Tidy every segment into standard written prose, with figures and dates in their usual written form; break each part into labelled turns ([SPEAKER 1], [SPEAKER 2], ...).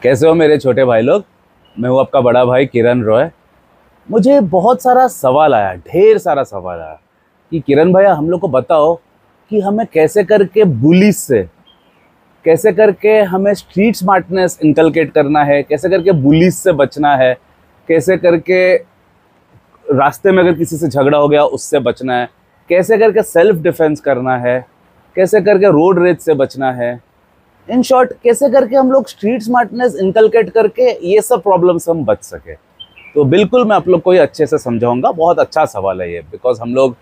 [SPEAKER 1] कैसे हो मेरे छोटे भाई लोग। मैं हूँ आपका बड़ा भाई किरण रॉय। मुझे बहुत सारा सवाल आया, ढेर सारा सवाल आया कि किरण भैया हम लोग को बताओ कि हमें कैसे करके बुलीज से, कैसे करके हमें स्ट्रीट स्मार्टनेस इनकलकेट करना है, कैसे करके बुलीज से बचना है, कैसे करके रास्ते में अगर किसी से झगड़ा हो गया उससे बचना है, कैसे करके सेल्फ डिफेंस करना है, कैसे करके रोड रेज से बचना है। इन शॉर्ट कैसे करके हम लोग स्ट्रीट स्मार्टनेस इनकलकेट करके ये सब प्रॉब्लम से हम बच सके। तो बिल्कुल मैं आप लोग को ये अच्छे से समझाऊंगा। बहुत अच्छा सवाल है ये, बिकॉज हम लोग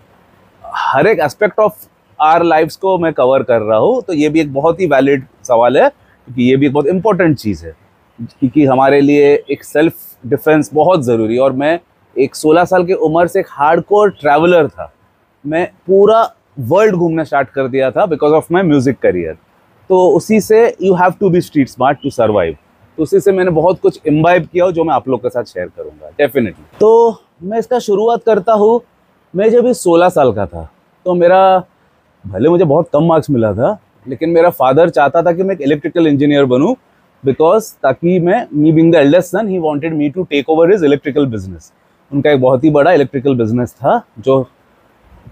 [SPEAKER 1] हर एक एस्पेक्ट ऑफ आर लाइफ्स को मैं कवर कर रहा हूँ। तो ये भी एक बहुत ही वैलिड सवाल है, क्योंकि ये भी एक बहुत इंपॉर्टेंट चीज़ है, क्योंकि हमारे लिए एक सेल्फ डिफेंस बहुत ज़रूरी है। और मैं एक 16 साल की उम्र से एक हार्डकोर ट्रैवलर था। मैं पूरा वर्ल्ड घूमना स्टार्ट कर दिया था because of my music career. तो उसी से you have to be street smart to survive. तो उसी से मैंने बहुत कुछ इम्बाइब किया जो मैं आप लोग के साथ शेयर करूंगा डेफिनेटली। तो मैं इसका शुरुआत करता हूँ। मैं जब 16 साल का था तो मेरा, भले मुझे बहुत कम मार्क्स मिला था, लेकिन मेरा फादर चाहता था कि मैं एक इलेक्ट्रिकल इंजीनियर बनूं, बिकॉज ताकि me being the eldest son he wanted me to take over his electrical business. उनका एक बहुत ही बड़ा इलेक्ट्रिकल बिजनेस था जो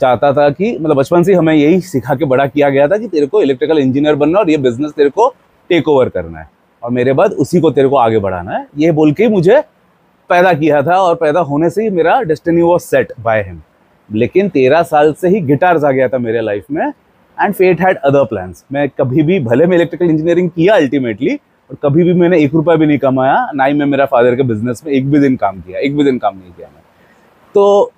[SPEAKER 1] चाहता था कि, मतलब बचपन से हमें यही सिखा के बड़ा किया गया था कि तेरे को इलेक्ट्रिकल इंजीनियर बनना और ये बिजनेस तेरे को टेक ओवर करना है और मेरे बाद उसी को तेरे को आगे बढ़ाना है। ये बोल के मुझे पैदा किया था और पैदा होने से ही मेरा destiny was set by him. लेकिन 13 साल से ही गिटार्स आ गया था मेरे लाइफ में and fate had other plans. मैं कभी भी, भले मैं इलेक्ट्रिकल इंजीनियरिंग किया अल्टीमेटली, और कभी भी मैंने 1 रुपया भी नहीं कमाया, ना ही मैं मेरा फादर के बिजनेस में एक भी दिन काम नहीं किया मैं। तो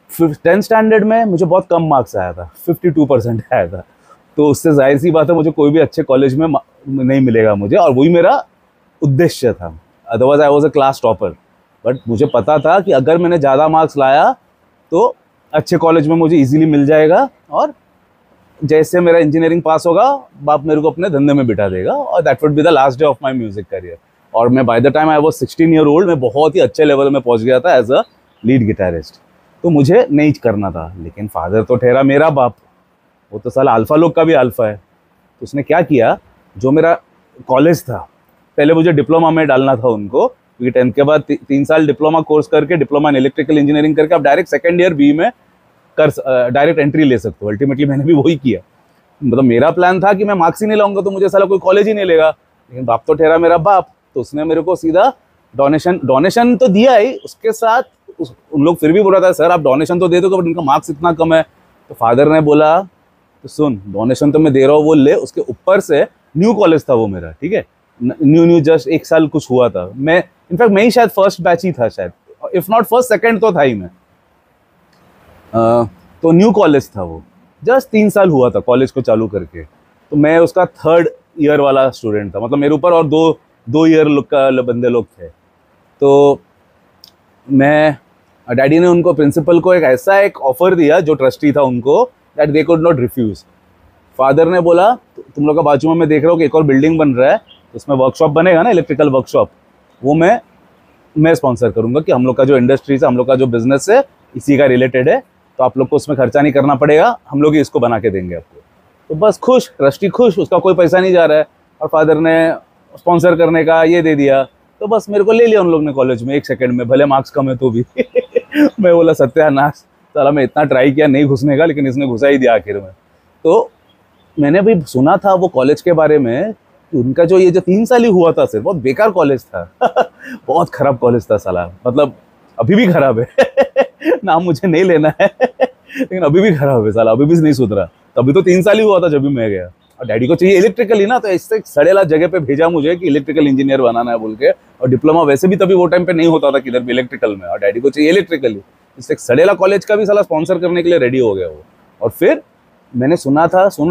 [SPEAKER 1] 10th स्टैंडर्ड में मुझे बहुत कम मार्क्स आया था, 52% आया था। तो उससे जाहिर सी बात है मुझे कोई भी अच्छे कॉलेज में नहीं मिलेगा मुझे, और वही मेरा उद्देश्य था। Otherwise I was a class topper. But मुझे पता था कि अगर मैंने ज़्यादा मार्क्स लाया तो अच्छे कॉलेज में मुझे इजीली मिल जाएगा, और जैसे मेरा इंजीनियरिंग पास होगा बाप मेरे को अपने धंधे में बिठा देगा, और that would be the last day of my music career. और मैं by the time I was 16 year old मैं बहुत ही अच्छे लेवल में पहुंच गया था एज अ लीड गिटारिस्ट। तो मुझे नहीं करना था, लेकिन फादर तो ठहरा मेरा बाप, वो तो साला अल्फा लोग का भी अल्फा है। तो उसने क्या किया, जो मेरा कॉलेज था, पहले मुझे डिप्लोमा में डालना था उनको, क्योंकि 10th के बाद 3 साल डिप्लोमा कोर्स करके, डिप्लोमा इन इलेक्ट्रिकल इंजीनियरिंग करके आप डायरेक्ट सेकंड ईयर बी में डायरेक्ट एंट्री ले सकते हो। अल्टीमेटली मैंने भी वही किया। मतलब मेरा प्लान था कि मैं मार्क्स ही नहीं लाऊंगा तो मुझे साला कोई कॉलेज ही नहीं लेगा, लेकिन बाप तो ठहरा मेरा बाप। तो उसने मेरे को सीधा डोनेशन तो दिया ही, उसके साथ उन लोग फिर भी बोल रहा था सर आप डोनेशन तो दे दो, बट उनका मार्क्स इतना कम है। तो फादर ने बोला तो सुन, डोनेशन तो मैं दे रहा हूँ, वो ले, उसके ऊपर से न्यू कॉलेज था वो मेरा, ठीक है, न्यू जस्ट 1 साल कुछ हुआ था। मैं इनफैक्ट मैं ही शायद फर्स्ट बैच ही था, शायद इफ नॉट फर्स्ट सेकंड तो था ही मैं। तो न्यू कॉलेज था वो, जस्ट 3 साल हुआ था कॉलेज को चालू करके। तो मैं उसका 3rd ईयर वाला स्टूडेंट था, मतलब मेरे ऊपर और दो ईयर का बंदे लोग थे। तो मैं, डैडी ने उनको, प्रिंसिपल को एक ऑफर दिया जो ट्रस्टी था उनको, that they could not refuse. Father ने बोला तुम लोग का बाजू में मैं देख रहा हूँ कि एक और बिल्डिंग बन रहा है, उसमें वर्कशॉप बनेगा ना, इलेक्ट्रिकल वर्कशॉप, वो मैं स्पॉन्सर करूंगा, कि हम लोग का जो इंडस्ट्रीज है, हम लोग का जो बिजनेस है इसी का रिलेटेड है, तो आप लोग को उसमें खर्चा नहीं करना पड़ेगा, हम लोग ही इसको बना के देंगे आपको। तो बस खुश, ट्रस्टी खुश, उसका कोई पैसा नहीं जा रहा है, और फादर ने स्पॉन्सर करने का ये दे दिया। तो बस मेरे को ले लिया उन लोग ने कॉलेज में 1 सेकंड में, भले मार्क्स कम है तो भी। मैं बोला सत्यानाश, साला मैं इतना ट्राई किया नहीं घुसने का, लेकिन इसने घुसा ही दिया आखिर में। तो मैंने भी सुना था वो कॉलेज के बारे में, उनका जो ये जो 3 साल ही हुआ था सिर्फ, बहुत बेकार कॉलेज था। बहुत खराब कॉलेज था साला, मतलब अभी भी खराब है। नाम मुझे नहीं लेना है, लेकिन अभी भी खराब है साला, अभी भी नहीं सुधरा। तभी तो 3 साल ही हुआ था जब भी मैं गया, और डैडी को चाहिए इलेक्ट्रिकल ही ना, तो इससे सड़ेला जगह पे भेजा मुझे कि इलेक्ट्रिकल इंजीनियर बनाना है बोल के। और डिप्लोमा वैसे भी तभी वो टाइम पे नहीं होता था किधर भी इलेक्ट्रिकल में, और डैडी को चाहिए इलेक्ट्रिकल ही। इससे सड़ेला कॉलेज का भी साला स्पॉन्सर करने के लिए रेडी हो गया वो। और फिर मैंने सुन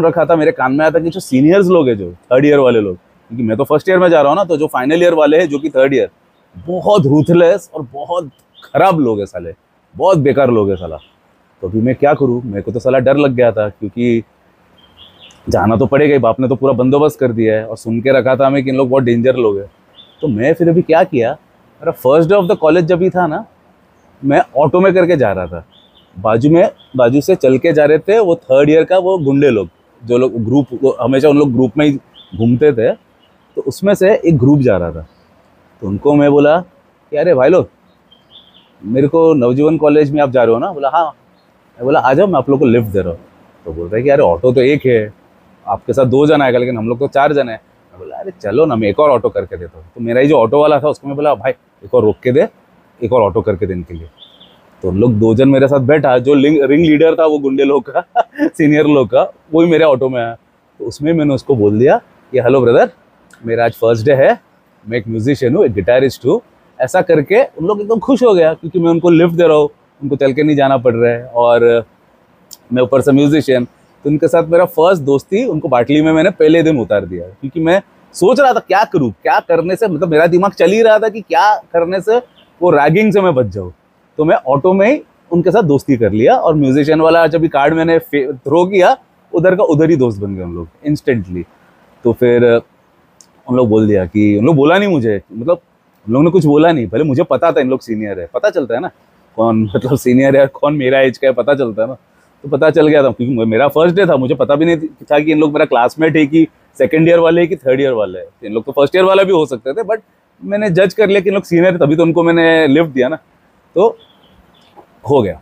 [SPEAKER 1] रखा था, मेरे कान में आया था कि जो सीनियर्स लोग हैं, जो 3rd ईयर वाले लोग, क्योंकि मैं तो फर्स्ट ईयर में जा रहा हूँ ना, तो जो फाइनल ईयर वाले हैं जो कि 3rd ईयर, बहुत रूथलेस और बहुत खराब लोग हैं साले, बहुत बेकार लोग हैं साला। तो अभी मैं क्या करूँ, मेरे को तो साला डर लग गया था, क्योंकि जाना तो पड़ेगा ही, बाप ने तो पूरा बंदोबस्त कर दिया है, और सुन के रखा था मैं कि इन लोग बहुत डेंजर लोग हैं। तो मैं फिर अभी क्या किया, मेरा first day of the college जब भी था ना, मैं ऑटो में करके जा रहा था, बाजू से चल के जा रहे थे वो 3rd ईयर का वो गुंडे लोग, जो लोग हमेशा उन लोग ग्रुप में ही घूमते थे। तो उसमें से एक ग्रुप जा रहा था, तो उनको मैं बोला कि अरे भाई लोग, मेरे को नवजीवन कॉलेज में आप जा रहे हो ना? बोला हाँ। मैं बोला आ जाओ, मैं आप लोग को लिफ्ट दे रहा हूँ। तो बोल रहे कि अरे ऑटो तो एक है, आपके साथ 2 जन आएगा, लेकिन हम लोग तो 4 जन है। मैं बोला अरे चलो ना, मैं एक और ऑटो करके देता हूँ। तो मेरा ही जो ऑटो वाला था उसको मैं बोला भाई एक और रोक के दे, एक और ऑटो करके दे इनके लिए। तो लोग 2 जन मेरे साथ बैठा, जो रिंग लीडर था वो गुंडे लोग का सीनियर लोग का, वही मेरे ऑटो में आया। तो उसमें मैंने उसको बोल दिया कि हेलो ब्रदर, मेरा आज फर्स्ट डे है, मैं एक म्यूजिशियन हूँ, एक गिटारिस्ट हूँ। ऐसा करके उन लोग एकदम खुश हो गया, क्योंकि मैं उनको लिफ्ट दे रहा हूँ, उनको चल के नहीं जाना पड़ रहा है, और मैं ऊपर से म्यूजिशियन। तो उनके साथ मेरा फर्स्ट दोस्ती उनको बाटली में मैंने पहले दिन उतार दिया, क्योंकि मैं सोच रहा था क्या करूँ, क्या करने से, मतलब मेरा दिमाग चल ही रहा था कि क्या करने से वो रैगिंग से मैं बच जाऊँ। तो मैं ऑटो में ही उनके साथ दोस्ती कर लिया, और म्यूजिशियन वाला जब भी कार्ड मैंने थ्रो किया, उधर का उधर ही दोस्त बन गए हम लोग इंस्टेंटली। तो फिर उन लोग बोल दिया कि, उन लोग बोला नहीं मुझे, मतलब उन लोगों ने कुछ बोला नहीं, पहले मुझे पता था इन लोग सीनियर है, पता चलता है ना कौन मतलब सीनियर है, कौन मेरा एज का है, पता चलता है ना। तो पता चल गया था, क्योंकि मेरा फर्स्ट डे था, मुझे पता भी नहीं था कि इन लोग मेरा क्लासमेट है कि सेकंड ईयर वाले है कि थर्ड ईयर वाले है। इन लोग तो फर्स्ट ईयर वाला भी हो सकते थे, बट मैंने जज कर लिया कि इन लोग सीनियर है, तभी तो उनको मैंने लिफ्ट दिया ना। तो हो गया,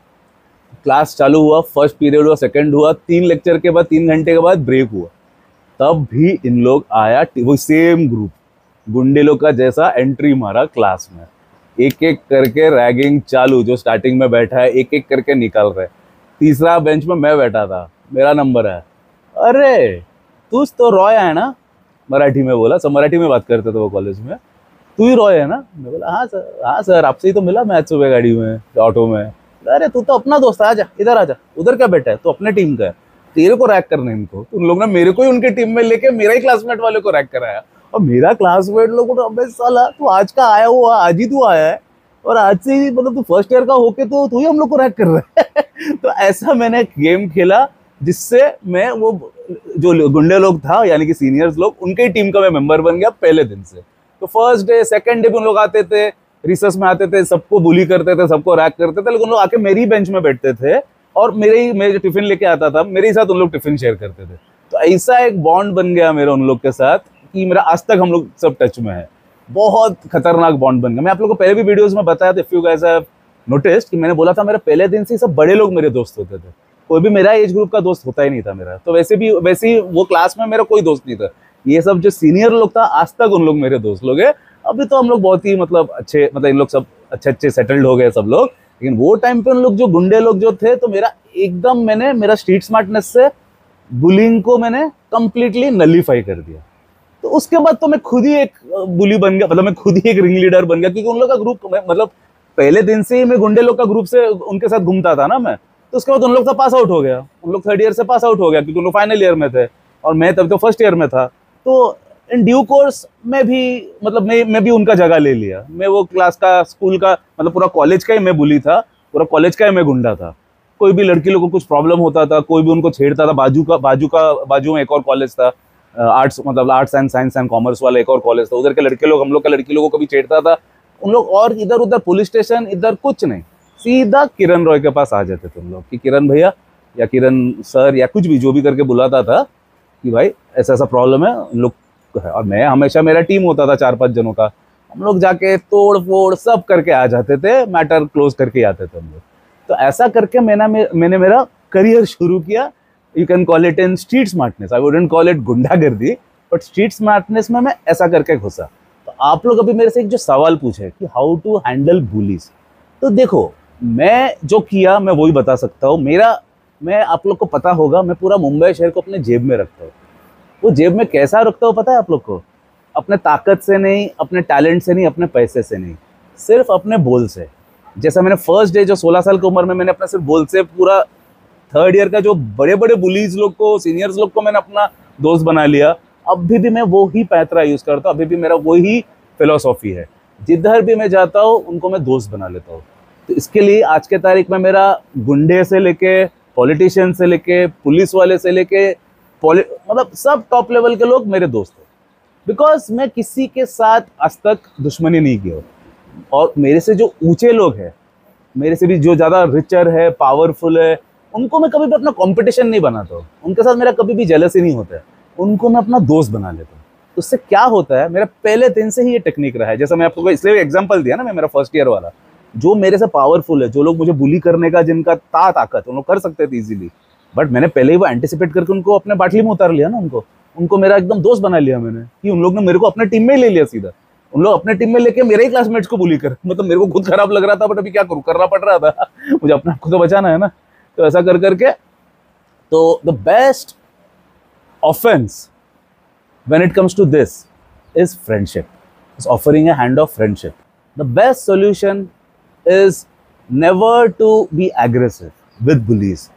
[SPEAKER 1] क्लास चालू हुआ, फर्स्ट पीरियड हुआ, सेकंड हुआ, 3 लेक्चर के बाद 3 घंटे के बाद ब्रेक हुआ। तब भी इन लोग आया, वो सेम ग्रुप गुंडे लोग का जैसा एंट्री मारा क्लास में, एक एक करके रैगिंग चालू। जो स्टार्टिंग में बैठा है एक एक करके निकाल रहे। तीसरा बेंच में मैं बैठा था, मेरा नंबर है, अरे तू तो रॉय है ना, मराठी में बोला, सब मराठी में बात करते थे वो कॉलेज में। तू ही रॉय है ना? मैं बोला हाँ सर, हाँ सर, आपसे ही तो मिला मैं आज सुबह गाड़ी में, ऑटो में। अरे तू तो अपना दोस्त है, आजा इधर आजा, उधर क्या बैठा है, तू अपने टीम का है, तेरे को रैक करना है इनको। तो उन लोग ने मेरे को ही उनके टीम में लेके मेरा ही क्लासमेट वाले को रैक कराया। और मेरा क्लासमेट लोग, अबे साला तू आज का आया हुआ, आज ही तू आया है, और आज से ही मतलब तू फर्स्ट ईयर का होके तो तू ही हम लोग को रैक कर रहा है। तो ऐसा मैंने गेम खेला, जिससे मैं वो जो गुंडे लोग था यानी कि सीनियर्स लोग, उनके टीम का मैं मेंबर बन गया पहले दिन से। तो फर्स्ट डे सेकंड डे भी उन लोग आते थे, रिसर्च में आते थे, सबको बुली करते थे, सबको रैक करते थे, लेकिन उन लोग आके मेरी ही बेंच में बैठते थे, और मेरे टिफिन लेके आता था, मेरे ही साथ उन लोग टिफिन शेयर करते थे। तो ऐसा एक बॉन्ड बन गया मेरा उन लोग के साथ, कि मेरा आज तक हम लोग सब टच में है। बहुत खतरनाक बॉन्ड बन गया। मैं आप लोगों को पहले भी वीडियोस में बताया था, if you guys have noticed, कि मैंने बोला था मेरे पहले दिन से सब बड़े लोग मेरे दोस्त होते थे, कोई भी मेरा एज ग्रुप का दोस्त होता ही नहीं था मेरा। तो वैसे ही वो क्लास में मेरा कोई दोस्त नहीं था। ये सब जो सीनियर लोग था, आज तक उन लोग मेरे दोस्त लोग हैं। अभी तो हम लोग बहुत ही मतलब अच्छे, मतलब इन लोग सब अच्छे सेटल्ड हो गए सब लोग, लेकिन वो टाइम पे उन लोग जो गुंडे लोग जो थे, तो मेरा एकदम, मैंने मेरा स्ट्रीट स्मार्टनेस से बुलिंग को मैंने कंप्लीटली नलीफाई कर दिया। तो उसके बाद तो मैं खुद ही एक बुली बन गया, मतलब मैं खुद ही एक रिंग लीडर बन गया, क्योंकि उन लोग का ग्रुप, मतलब पहले दिन से ही मैं गुंडे लोग का ग्रुप से उनके साथ घूमता था ना मैं। तो उसके बाद उन लोग तो पास आउट हो गया, उन लोग थर्ड ईयर से पास आउट हो गया, क्योंकि उन लोग फाइनल ईयर में थे, और मैं तब तो फर्स्ट ईयर में था। तो इन ड्यू कोर्स में भी, मतलब मैं भी उनका जगह ले लिया। मैं वो क्लास का, स्कूल का, मतलब पूरा कॉलेज का ही मैं बुली था, पूरा कॉलेज का ही मैं गुंडा था। कोई भी लड़की लोग को कुछ प्रॉब्लम होता था, कोई भी उनको छेड़ता था, बाजू में एक और कॉलेज था, आर्ट्स, मतलब arts and science and commerce वाला एक और कॉलेज था, उधर के लड़के लोग हम लोग का लड़की लोगों को भी छेड़ता था उन लोग। और इधर उधर पुलिस स्टेशन, इधर कुछ नहीं, सीधा किरण रॉय के पास आ जाते थे उन लोग, कि किरण भैया या किरण सर या कुछ भी जो भी करके बुलाता था, कि भाई ऐसा ऐसा प्रॉब्लम है उन लोग है। और मैं हमेशा, मेरा टीम होता था 4-5 जनों का, हम लोग जाके तोड़ फोड़ सब करके आ जाते थे, मैटर क्लोज करके आते थे हम लोग। तो ऐसा करके मैंने मेरा करियर शुरू किया। You can call it in street smartness, I wouldn't call it गुंडागर्दी, बट स्ट्रीट स्मार्टनेस में मैं ऐसा करके घुसा। तो आप लोग अभी मेरे से एक जो सवाल पूछे कि हाउ टू हैंडल बुलीज, तो देखो मैं जो किया मैं वही बता सकता हूँ। मैं आप लोग को पता होगा, मैं पूरा मुंबई शहर को अपने जेब में रखता हूँ। वो जेब में कैसा रखता हूँ पता है आप लोग को? अपने ताकत से नहीं, अपने टैलेंट से नहीं, अपने पैसे से नहीं, सिर्फ अपने बोल से। जैसा मैंने फर्स्ट डे जो 16 साल की उम्र में मैंने अपना सिर्फ बोल से पूरा थर्ड ईयर का जो बड़े बड़े बुलीज लोग को, सीनियर्स लोग को मैंने अपना दोस्त बना लिया। अभी भी मैं वो ही पैंतरा यूज करता हूँ, अभी भी मेरा वही फिलोसॉफी है। जिधर भी मैं जाता हूँ उनको मैं दोस्त बना लेता हूँ। तो इसके लिए आज के तारीख में मेरा गुंडे से लेके, पॉलिटिशियन से लेके, पुलिस वाले से लेके, मतलब सब टॉप लेवल के लोग मेरे दोस्त हैं। बिकॉज मैं किसी के साथ आज तक दुश्मनी नहीं किया। और मेरे से जो ऊंचे लोग हैं, मेरे से भी जो ज़्यादा रिचर है, पावरफुल है, उनको मैं कभी भी अपना कंपटीशन नहीं बनाता हूँ। उनके साथ मेरा कभी भी जेलसी नहीं होता है, उनको मैं अपना दोस्त बना लेता हूँ। उससे क्या होता है, मेरा पहले दिन से ही ये टेक्निक रहा है। जैसा मैं आपको इसलिए एग्जांपल दिया ना, मैं मेरा फर्स्ट ईयर वाला, जो मेरे से पावरफुल है, जो लोग मुझे बुली करने का जिनका ताकत, उन लोग कर सकते थे इजीली, बट मैंने पहले ही वो एंटिसिपेट करके उनको अपने बाटली में उतार लिया ना। उनको मेरा एकदम दोस्त बना लिया मैंने, कि उन लोग ने मेरे को अपने टीम में ही ले लिया सीधा। उन लोग अपने टीम में लेके मेरे ही क्लासमेट्स को बुली कर, मतलब मेरे को खुद खराब लग रहा था, बट अभी क्या करूं, करना पड़ रहा था मुझे अपने आप को तो बचाना है ना। तो ऐसा कर करके, तो the best offence when it comes to this is friendship, is offering a hand of friendship. The best solution is never to be aggressive with bullies.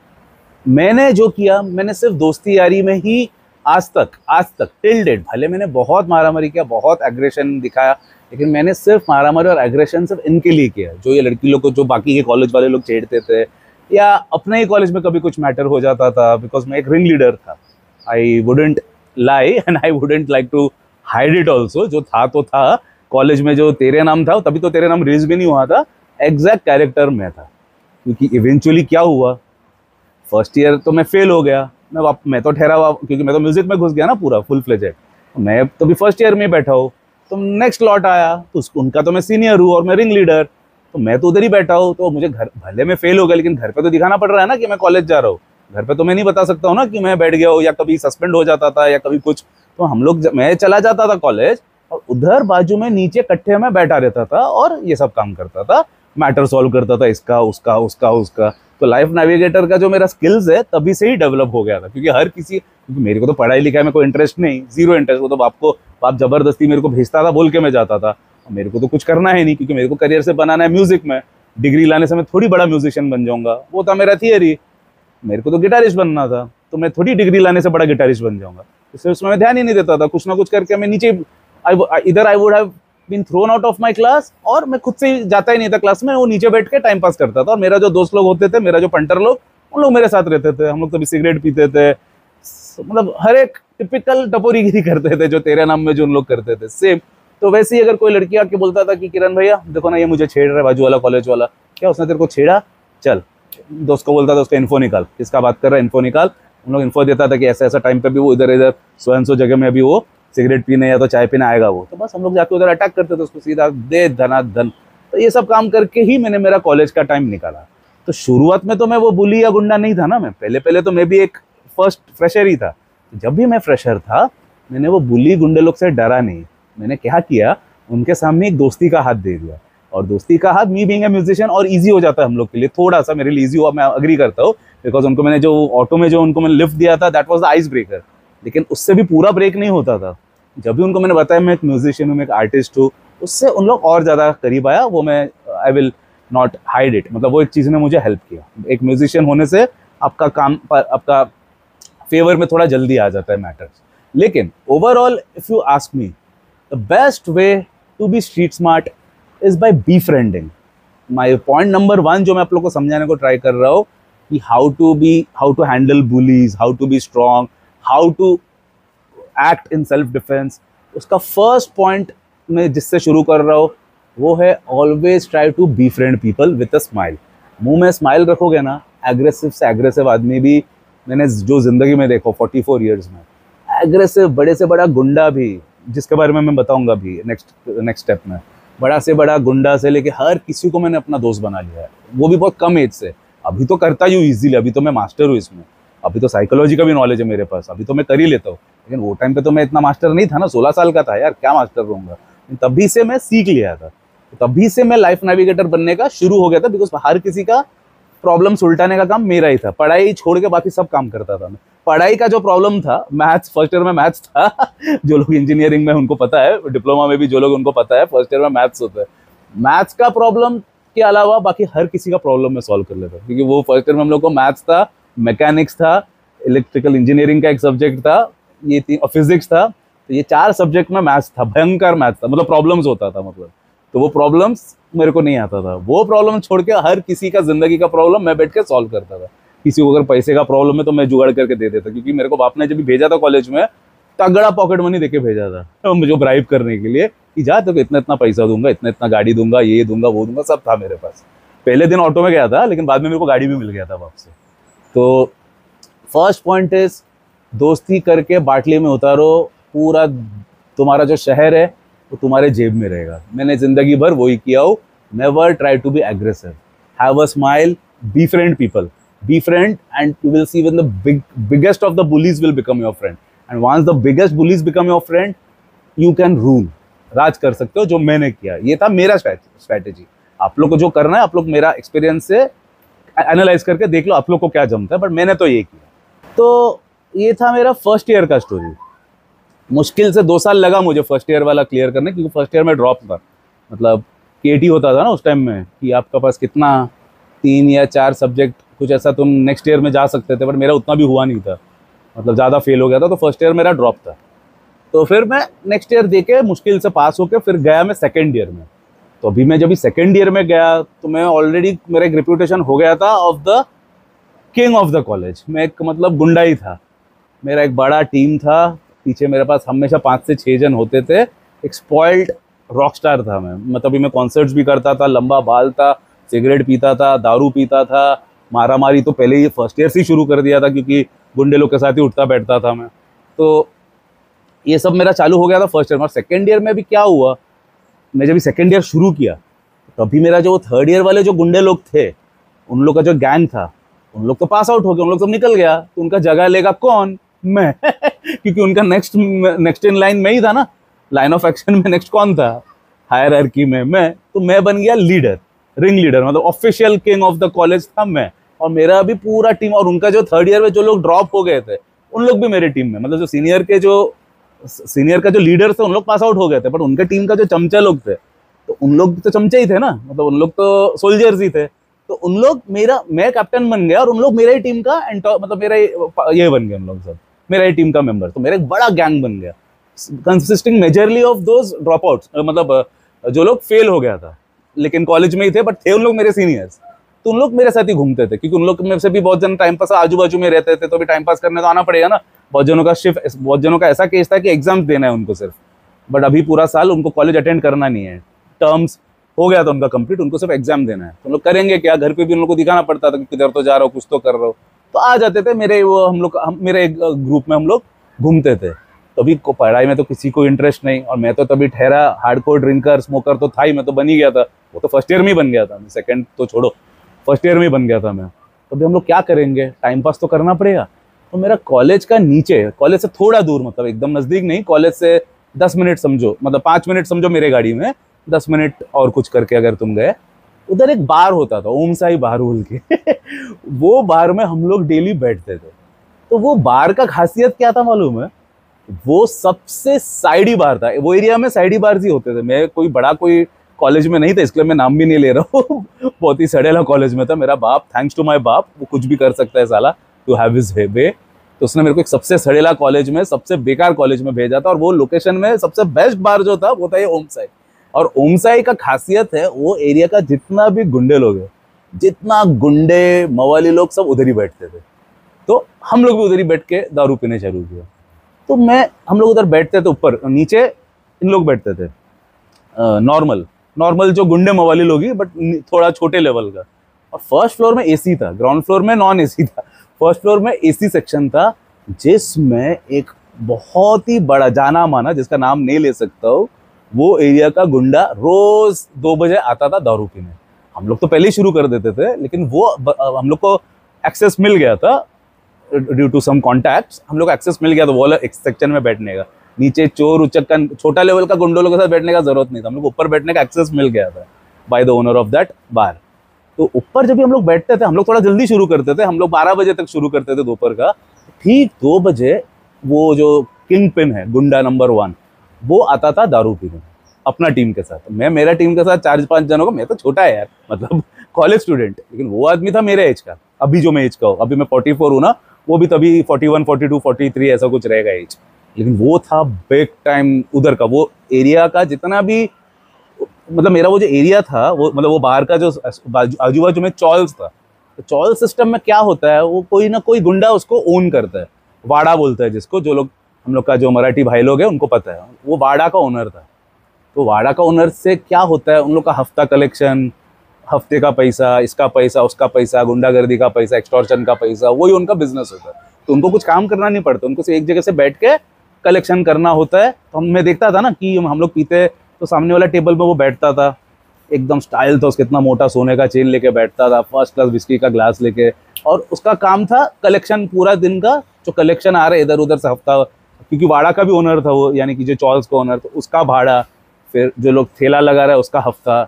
[SPEAKER 1] मैंने जो किया, मैंने सिर्फ दोस्ती यारी में ही आज तक टिल डेट, भले मैंने बहुत मारामारी किया, बहुत एग्रेशन दिखाया, लेकिन मैंने सिर्फ मारामारी और एग्रेशन सिर्फ इनके लिए किया, जो ये लड़की लोग को, जो बाकी के कॉलेज वाले लोग छेड़ते थे, या अपने ही कॉलेज में कभी कुछ मैटर हो जाता था, बिकॉज मैं एक रिंग लीडर था। I wouldn't lie and I wouldn't like to hide it also. जो था तो था, कॉलेज में जो तेरे नाम था, तभी तो तेरे नाम रिलीज भी नहीं हुआ था, एग्जैक्ट कैरेक्टर में था। क्योंकि इवेंचुअली क्या हुआ, फर्स्ट ईयर तो मैं फेल हो गया, मैं तो ठहरा हुआ, क्योंकि मैं तो म्यूजिक में घुस गया ना पूरा फुल फ्लेजेड। मैं तो भी फर्स्ट ईयर में बैठा हूँ, तो नेक्स्ट लॉट आया, तो उनका तो मैं सीनियर हूँ और मैं रिंग लीडर, तो मैं तो उधर ही बैठा हूँ। तो मुझे घर, भले मैं फेल हो गया, लेकिन घर पे तो दिखाना पड़ रहा है ना कि मैं कॉलेज जा रहा हूँ। घर पे तो मैं नहीं बता सकता हूँ ना कि मैं बैठ गया हूँ, या कभी सस्पेंड हो जाता था, या कभी कुछ। तो हम लोग, मैं चला जाता था कॉलेज, और उधर बाजू में नीचे कट्ठे में बैठा रहता था और ये सब काम करता था, मैटर सॉल्व करता था, इसका उसका। तो लाइफ नेविगेटर का जो मेरा स्किल्स है तभी से ही डेवलप हो गया था। क्योंकि मेरे को तो पढ़ाई लिखाई में कोई इंटरेस्ट नहीं, जीरो इंटरेस्ट। वो तो बाप जबरदस्ती मेरे को भेजता था, बोल के मैं जाता था। मेरे को तो कुछ करना है नहीं, क्योंकि मेरे को करियर से बनाना है म्यूजिक में। डिग्री लाने से मैं थोड़ी बड़ा म्यूजिशियन बन जाऊंगा, वो था मेरा थियरी। मेरे को तो गिटारिस्ट बनना था, तो मैं थोड़ी डिग्री लाने से बड़ा गिटारिस्ट बन जाऊंगा। इसलिए उसमें मैं ध्यान ही नहीं देता था, कुछ ना कुछ करके मैं नीचे, इधर I would have been thrown out of my class, और मैं खुद से जाता ही नहीं था क्लास में, वो नीचे बैठ के टाइम पास करता था। और मेरा जो दोस्त लोग होते थे, मेरा जो पंटर लोग, उन लोग मेरे साथ रहते थे। हम लोग कभी सिगरेट पीते थे, मतलब हर एक टिपिकल टपोरीगिरी करते थे, जो तेरे नाम में जो उन लोग करते थे, सेम। तो वैसे ही अगर कोई लड़की आके बोलता था कि किरण भैया देखो ना, ये मुझे छेड़ रहा है बाजू वाला कॉलेज वाला, क्या उसने तेरे को छेड़ा, चल, दोस्त को बोलता था उसका इन्फो निकाल, किसका बात कर रहा है, इन्फो निकाल। उन लोग इन्फो देता था कि ऐसा ऐसा टाइम पे भी वो इधर सो जगह में अभी वो सिगरेट पीने या तो चाय पीने आएगा वो। तो बस हम लोग जाके उधर अटैक करते थे उसको, सीधा दे धनाधन। तो ये सब काम करके ही मैंने मेरा कॉलेज का टाइम निकाला। तो शुरुआत में तो मैं वो बुली या गुंडा नहीं था ना, मैं पहले तो मैं भी एक फर्स्ट फ्रेशर ही था। जब भी मैं फ्रेशर था, मैंने वो बुली गुंडे लोग से डरा नहीं। मैंने क्या किया, उनके सामने एक दोस्ती का हाथ दे दिया। और दोस्ती का हाथ, मी बीइंग ए म्यूजिशियन, और इजी हो जाता है हम लोग के लिए, थोड़ा सा मेरे लिए इजी हुआ, मैं अग्री करता हूँ। बिकॉज उनको मैंने जो ऑटो में जो उनको मैंने लिफ्ट दिया था, that was the ice breaker. लेकिन उससे भी पूरा ब्रेक नहीं होता था। जब भी उनको मैंने बताया मैं एक म्यूजिशियन हूँ, मैं एक आर्टिस्ट हूँ, उससे उन लोग और ज़्यादा करीब आया। वो मैं, I will not hide it, मतलब वो एक चीज़ ने मुझे हेल्प किया। एक म्यूजिशियन होने से आपका काम पर, आपका फेवर में थोड़ा जल्दी आ जाता है मैटर्स। लेकिन overall if you ask me, the best way to be street smart is by befriending. My point number 1 जो मैं आप लोग को समझाने को ट्राई कर रहा हूँ, कि how to handle bullies, how to be strong, how to act in self defence, उसका फर्स्ट पॉइंट मैं जिससे शुरू कर रहा हूँ वो है always try to befriend people with a smile. मुंह में स्माइल रखोगे ना, एग्रेसिव से एग्रेसिव आदमी भी मैंने जो जिंदगी में देखो 44 ईयर्स में, एग्रेसिव बड़े से बड़ा गुंडा भी, जिसके बारे में मैं बताऊंगा भी नेक्स्ट स्टेप में, बड़ा से बड़ा गुंडा से लेके हर किसी को मैंने अपना दोस्त बना लिया है, वो भी बहुत कम एज से। अभी तो करता ही हूँ इजीली, अभी तो मैं मास्टर हूँ इसमें, अभी तो साइकोलॉजी का भी नॉलेज है मेरे पास, अभी तो मैं कर ही लेता हूँ। लेकिन वो टाइम पे तो मैं इतना मास्टर नहीं था ना, 16 साल का था यार, क्या मास्टर रहूँगा। तभी से मैं सीख लिया था, तभी से मैं लाइफ नेविगेटर बनने का शुरू हो गया था। बिकॉज हर किसी का प्रॉब्लम सुलटाने का काम मेरा ही था, पढ़ाई छोड़ के बाकी सब काम करता था मैं। पढ़ाई का जो प्रॉब्लम था, मैथ्स, फर्स्ट ईयर में मैथ्स था जो लोग इंजीनियरिंग में उनको पता है, डिप्लोमा में भी जो लोग उनको पता है, फर्स्ट ईयर में मैथ्स होता है। मैथ्स का प्रॉब्लम के अलावा बाकी हर किसी का प्रॉब्लम मैं सॉल्व कर लेता, क्योंकि वो फर्स्ट ईयर में हम लोग को मैथ्स था, मैकेनिक्स था, इलेक्ट्रिकल इंजीनियरिंग का एक सब्जेक्ट था, ये फिजिक्स था। तो ये 4 सब्जेक्ट में मैथ्स था, भयंकर मैथ्स था, मतलब प्रॉब्लम्स होता था मतलब। तो वो प्रॉब्लम्स मेरे को नहीं आता था, वो प्रॉब्लम छोड़ के हर किसी का जिंदगी का प्रॉब्लम मैं बैठ के सॉल्व करता था। किसी को अगर पैसे का प्रॉब्लम है तो मैं जुगाड़ करके दे देता, क्योंकि मेरे को बाप ने जब भी भेजा था कॉलेज में, तगड़ा पॉकेट मनी देके भेजा था तो मुझे ब्राइब करने के लिए, कि जा तो इतना इतना पैसा दूंगा, इतना इतना गाड़ी दूंगा, ये दूंगा वो दूंगा, सब था मेरे पास। पहले दिन ऑटो में गया था, लेकिन बाद में मेरे को गाड़ी भी मिल गया था वापस। तो फर्स्ट पॉइंट इज, दोस्ती करके बाटली में उतारो, पूरा तुम्हारा जो शहर है वो तुम्हारे जेब में रहेगा। मैंने जिंदगी भर वही किया हो। Never try to be aggressive, have a smile, be friend people, be friend and you will see when the biggest of the bullies will become your friend, and once the biggest bullies become your friend you can rule, राज कर सकते हो, जो मैंने किया। ये था मेरा स्ट्रैटेजी। आप लोग को जो करना है, आप लोग मेरा एक्सपीरियंस से एनालाइज करके देख लो आप लोग को क्या जमता है, बट मैंने तो ये किया। तो ये था मेरा फर्स्ट ईयर का स्टोरी। मुश्किल से 2 साल लगा मुझे फर्स्ट ईयर वाला क्लियर करने, क्योंकि फर्स्ट ईयर में ड्रॉप था। मतलब केटी होता था ना उस टाइम में कि आपका पास कितना 3 या 4 सब्जेक्ट कुछ ऐसा तुम नेक्स्ट ईयर में जा सकते थे, बट मेरा उतना भी हुआ नहीं था, मतलब ज़्यादा फेल हो गया था। तो फर्स्ट ईयर मेरा ड्रॉप था। तो फिर मैं नेक्स्ट ईयर देके मुश्किल से पास होके फिर गया मैं सेकेंड ईयर में। तो अभी मैं जब सेकेंड ईयर में गया तो मैं ऑलरेडी, मेरा एक रेपुटेशन हो गया था of the king of the college. मैं एक मतलब गुंडा ही था। मेरा एक बड़ा टीम था, पीछे मेरे पास हमेशा 5 से 6 जन होते थे। एक स्पॉइल्ड रॉक स्टार था मैं, मतलब अभी मैं कॉन्सर्ट्स भी करता था, लंबा बाल था, सिगरेट पीता था, दारू पीता था, मारा मारी तो पहले ही फर्स्ट ईयर से ही शुरू कर दिया था, क्योंकि गुंडे लोग के साथ ही उठता बैठता था मैं। तो ये सब मेरा चालू हो गया था फर्स्ट ईयर में। और सेकेंड ईयर में भी क्या हुआ, मैं जब सेकेंड ईयर शुरू किया तभी मेरा जो थर्ड ईयर वाले जो गुंडे लोग थे, उन लोग का जो गैंग था, उन लोग तो पास आउट हो गए, उन लोग सब निकल गया। तो उनका जगह लेगा कौन? मैं क्योंकि उनका नेक्स्ट इन लाइन में ही था ना, लाइन ऑफ एक्शन में नेक्स्ट कौन था हायरार्की में? मैं। तो मैं बन गया लीडर, रिंग लीडर, मतलब official king of the college था मैं। और मेरा भी पूरा टीम, और उनका जो थर्ड ईयर में जो लोग ड्रॉप हो गए थे उन लोग भी मेरे टीम में, मतलब जो सीनियर का जो लीडर थे उन लोग पास आउट हो गए थे, बट उनके टीम का जो चमचे लोग थे, तो उन लोग तो चमचे ही थे ना, मतलब उन लोग तो सोल्जर्स ही थे। तो उन लोग मैं कैप्टन बन गया और उन लोग मेरे ही टीम का मतलब मेरा ये बन गए, उन लोग सब मेरा ही टीम का मेंबर। तो मेरा एक बड़ा गैंग बन गया, consisting majorly of those drop outs, मतलब जो लोग फेल हो गया था लेकिन कॉलेज में ही थे, बट थे उन लोग मेरे सीनियर्स। तो उन लोग मेरे साथ ही घूमते थे, क्योंकि उन लोग में से भी बहुत जन टाइम पास आजू बाजू में रहते थे, तो भी टाइम पास करने तो आना पड़ेगा ना। बहुत जनों का ऐसा केस था कि एग्जाम्स देना है उनको सिर्फ, बट अभी पूरा साल उनको कॉलेज अटेंड करना नहीं है, टर्म्स हो गया था उनका कंप्लीट, उनको सिर्फ एग्जाम देना है। तो लोग करेंगे क्या, घर पे भी उन लोग को दिखाना पड़ता था कि किधर तो जा रहा हो, कुछ तो कर रहे हो। तो आ जाते थे मेरे मेरे एक ग्रुप में हम लोग घूमते थे। तभी पढ़ाई में तो किसी को इंटरेस्ट नहीं, और मैं तो तभी ठहरा हार्डकोर ड्रिंकर स्मोकर तो था ही, मैं तो बन ही गया था। वो तो फर्स्ट ईयर में ही बन गया था, सेकंड तो छोड़ो, फर्स्ट ईयर में ही बन गया था मैं। तो अभी हम लोग क्या करेंगे, टाइम पास तो करना पड़ेगा। तो मेरा कॉलेज का नीचे, कॉलेज से थोड़ा दूर, मतलब एकदम नज़दीक नहीं, कॉलेज से 10 मिनट समझो, मतलब 5 मिनट समझो मेरे गाड़ी में, 10 मिनट और कुछ करके अगर तुम गए, उधर एक बार होता था, ओम साई बार बोल के वो बार में हम लोग डेली बैठते थे। तो वो बार का खासियत क्या था मालूम है? वो सबसे साइडी बार था, वो एरिया में साइडी बार ही होते थे। मैं कोई बड़ा कोई कॉलेज में नहीं था, इसलिए मैं नाम भी नहीं ले रहा हूँ बहुत ही सड़ेला कॉलेज में था। मेरा बाप, थैंक्स टू माय बाप, वो कुछ भी कर सकता है साला, टू हैव हिज वे। तो उसने मेरे को एक सबसे सड़ेला कॉलेज में, सबसे बेकार कॉलेज में भेजा था, और वो लोकेशन में सबसे बेस्ट बार जो था वो था ये ओम साई। और ओम साई का खासियत है, वो एरिया का जितना भी गुंडे लोग हैं, जितना गुंडे मवाली लोग, सब उधर ही बैठते थे। तो हम लोग भी उधर ही बैठ के दारू पीने शुरू किया। तो हम लोग उधर बैठते थे, ऊपर नीचे इन लोग बैठते थे, नॉर्मल जो गुंडे मवाली लोग ही, बट थोड़ा छोटे लेवल का। और फर्स्ट फ्लोर में एसी था, ग्राउंड फ्लोर में नॉन एसी था। फर्स्ट फ्लोर में एसी सेक्शन था, जिसमें एक बहुत ही बड़ा जाना माना, जिसका नाम नहीं ले सकता हूँ, वो एरिया का गुंडा रोज 2 बजे आता था दारू पीने। हम लोग तो पहले ही शुरू कर देते थे, लेकिन वो हम लोग को एक्सेस मिल गया था ड्यू टू सम कॉन्टैक्ट्स। हम लोग एक्सेस मिल गया था वो वाला एक सेक्शन में बैठने का। नीचे चोर उचक्का छोटा लेवल का गुंडों लोगों के साथ बैठने का जरूरत नहीं था, हम लोग ऊपर बैठने का एक्सेस मिल गया था by the owner of that bar. तो ऊपर जब भी हम लोग बैठते थे, हम लोग थोड़ा जल्दी शुरू करते थे, हम लोग 12 बजे तक शुरू करते थे दोपहर का। ठीक 2 बजे वो जो किंग पिन है, गुंडा नंबर 1, वो आता था दारू पीने अपना टीम के साथ। मेरा टीम के साथ 4-5 जनों को, मैं तो छोटा है यार, मतलब कॉलेज स्टूडेंट, लेकिन वो आदमी था मेरे एज का, अभी जो मैं एज का हूँ, अभी मैं 44 हूँ ना, वो भी तभी 41, 42, 43 ऐसा कुछ रहेगा एज। लेकिन वो था बिग टाइम उधर का, वो एरिया का जितना भी, मतलब मेरा वो जो एरिया था, वो मतलब वो बाहर का जो आजू बाजू में चॉल्स था। तो चॉल सिस्टम में क्या होता है, वो कोई ना कोई गुंडा उसको ओन करता है, वाड़ा बोलता है जिसको, जो लोग हम लोग का जो मराठी भाई लोग हैं उनको पता है, वो वाड़ा का ओनर था। तो वाड़ा का ओनर से क्या होता है, उन लोग का हफ्ता कलेक्शन, हफ्ते का पैसा, इसका पैसा, उसका पैसा, गुंडागर्दी का पैसा, एक्सटॉर्शन का पैसा, वही उनका बिजनेस होता है। तो उनको कुछ काम करना नहीं पड़ता, उनको सिर्फ एक जगह से बैठ के कलेक्शन करना होता है तो मैं देखता था ना कि हम लोग पीते तो सामने वाला टेबल पे वो बैठता था, एकदम स्टाइल था उसका, इतना मोटा सोने का चेन लेके बैठता था, फर्स्ट क्लास विस्की का ग्लास लेके, और उसका काम था कलेक्शन पूरा दिन का, जो कलेक्शन आ रहा है इधर उधर से हफ्ता, क्योंकि वाड़ा का भी ओनर था वो, यानी कि जो चॉल्स का ओनर था उसका भाड़ा, फिर जो लोग ठेला लगा रहा है उसका हफ्ता,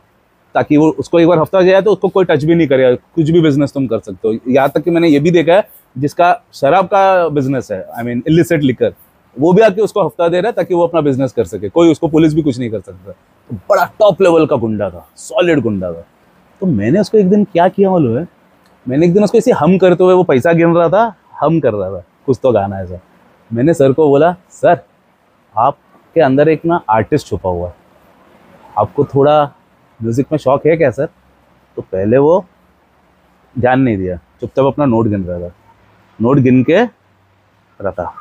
[SPEAKER 1] ताकि वो उसको एक बार हफ्ता जाए तो उसको कोई टच भी नहीं करेगा, कुछ भी बिजनेस तुम कर सकते हो। यहाँ तक कि मैंने ये भी देखा है जिसका शराब का बिजनेस है, आई मीन इलिसिट लिकर, वो भी आके उसको हफ्ता दे रहा है ताकि वो अपना बिजनेस कर सके, कोई उसको पुलिस भी कुछ नहीं कर सकता। तो बड़ा टॉप लेवल का गुंडा था, सॉलिड गुंडा था। तो मैंने उसको एक दिन क्या किया मालूम है, मैंने एक दिन उसको ऐसे हम करते हुए, वो पैसा गिन रहा था, हम कर रहा था कुछ तो गाना ऐसा, मैंने सर को बोला, सर आपके अंदर एक ना आर्टिस्ट छुपा हुआ है, आपको थोड़ा म्यूज़िक में शौक है क्या सर? तो पहले वो ध्यान नहीं दिया, चुपचाप अपना नोट गिन रहा था, नोट गिन के रखा,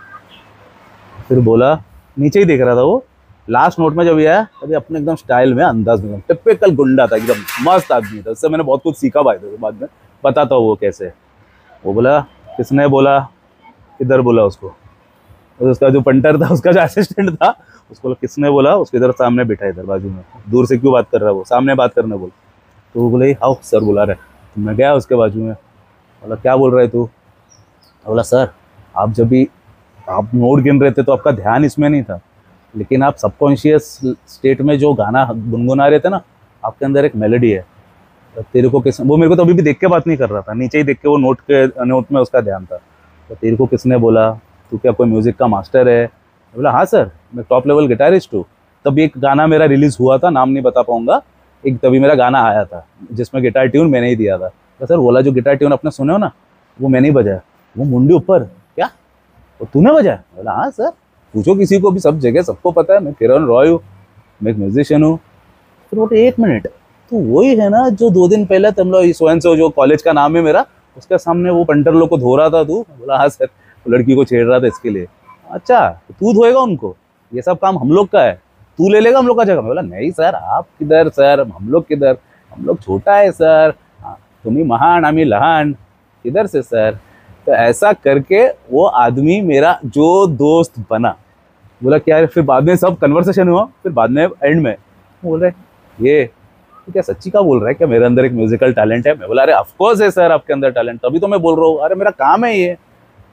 [SPEAKER 1] फिर बोला, नीचे ही देख रहा था वो, लास्ट नोट में जब आया तभी अपने एकदम स्टाइल में, अंदाज में, टिपिकल गुंडा था, एकदम मस्त आदमी था, उससे मैंने बहुत कुछ सीखा भाई, तो बाद में बताता हूँ वो कैसे। वो बोला, किसने बोला? इधर बोला उसको, और उसका जो पंटर था, उसका जो असिस्टेंट था, उसको बोला किसने बोला? उसको इधर सामने बिठा, इधर बाजू में, दूर से क्यों बात कर रहा है वो, सामने बात करने बोल। तो वो बोले, आओ सर बुला रहे। तो मैं गया उसके बाजू में, बोला क्या बोल रहे तू? बोला सर आप जब भी आप नोट गिन रहे थे तो आपका ध्यान इसमें नहीं था, लेकिन आप सबकॉन्शियस स्टेट में जो गाना गुनगुना रहे थे ना, आपके अंदर एक मेलोडी है, तो तेरे को किस, वो मेरे को तो अभी भी देख के बात नहीं कर रहा था, नीचे ही देख के वो नोट में उसका ध्यान था। तो तेरे को किसने बोला, तू क्या कोई म्यूज़िक का मास्टर है? बोला हाँ सर, मैं टॉप लेवल गिटारिस्ट हूँ। तब एक गाना मेरा रिलीज़ हुआ था, नाम नहीं बता पाऊंगा, एक तभी मेरा गाना आया था जिसमें गिटार ट्यून मैंने ही दिया था। तो सर बोला, जो गिटार ट्यून आपने सुने हो ना, वो मैंने ही बजाया। वो मुंडी ऊपर, क्या वो तूने बजाया? बोला हाँ सर, पूछो किसी को भी, सब जगह सबको पता है, मैं किरण रॉय हूँ, मैं एक म्यूजिशियन हूँ। फिर बोले एक मिनट, तो वही है ना जो 2 दिन पहले तुम लोग स्वयं से, जो कॉलेज का नाम है मेरा, उसके सामने वो पंटर लोग को धो रहा था तू? बोला हाँ सर, वो लड़की को छेड़ रहा था इसके लिए। अच्छा तो तू धोएगा उनको, ये सब काम हम लोग का है, तू ले लेगा हम लोग का जगह? बोला नहीं सर, आप किधर सर, हम लोग किधर, हम लोग छोटा है सर, तुम्ही महान आम्ही लहान, किधर से सर? तो ऐसा करके वो आदमी मेरा जो दोस्त बना। बोला क्या है? फिर बाद में सब कन्वर्सेशन हुआ, फिर बाद में एंड में बोल रहे, ये तो क्या सच्ची का बोल रहा है क्या मेरे अंदर एक म्यूजिकल टैलेंट है? मैं बोला अरे ऑफकोर्स है सर आपके अंदर टैलेंट, तभी तो मैं बोल रहा हूँ, अरे मेरा काम है ये,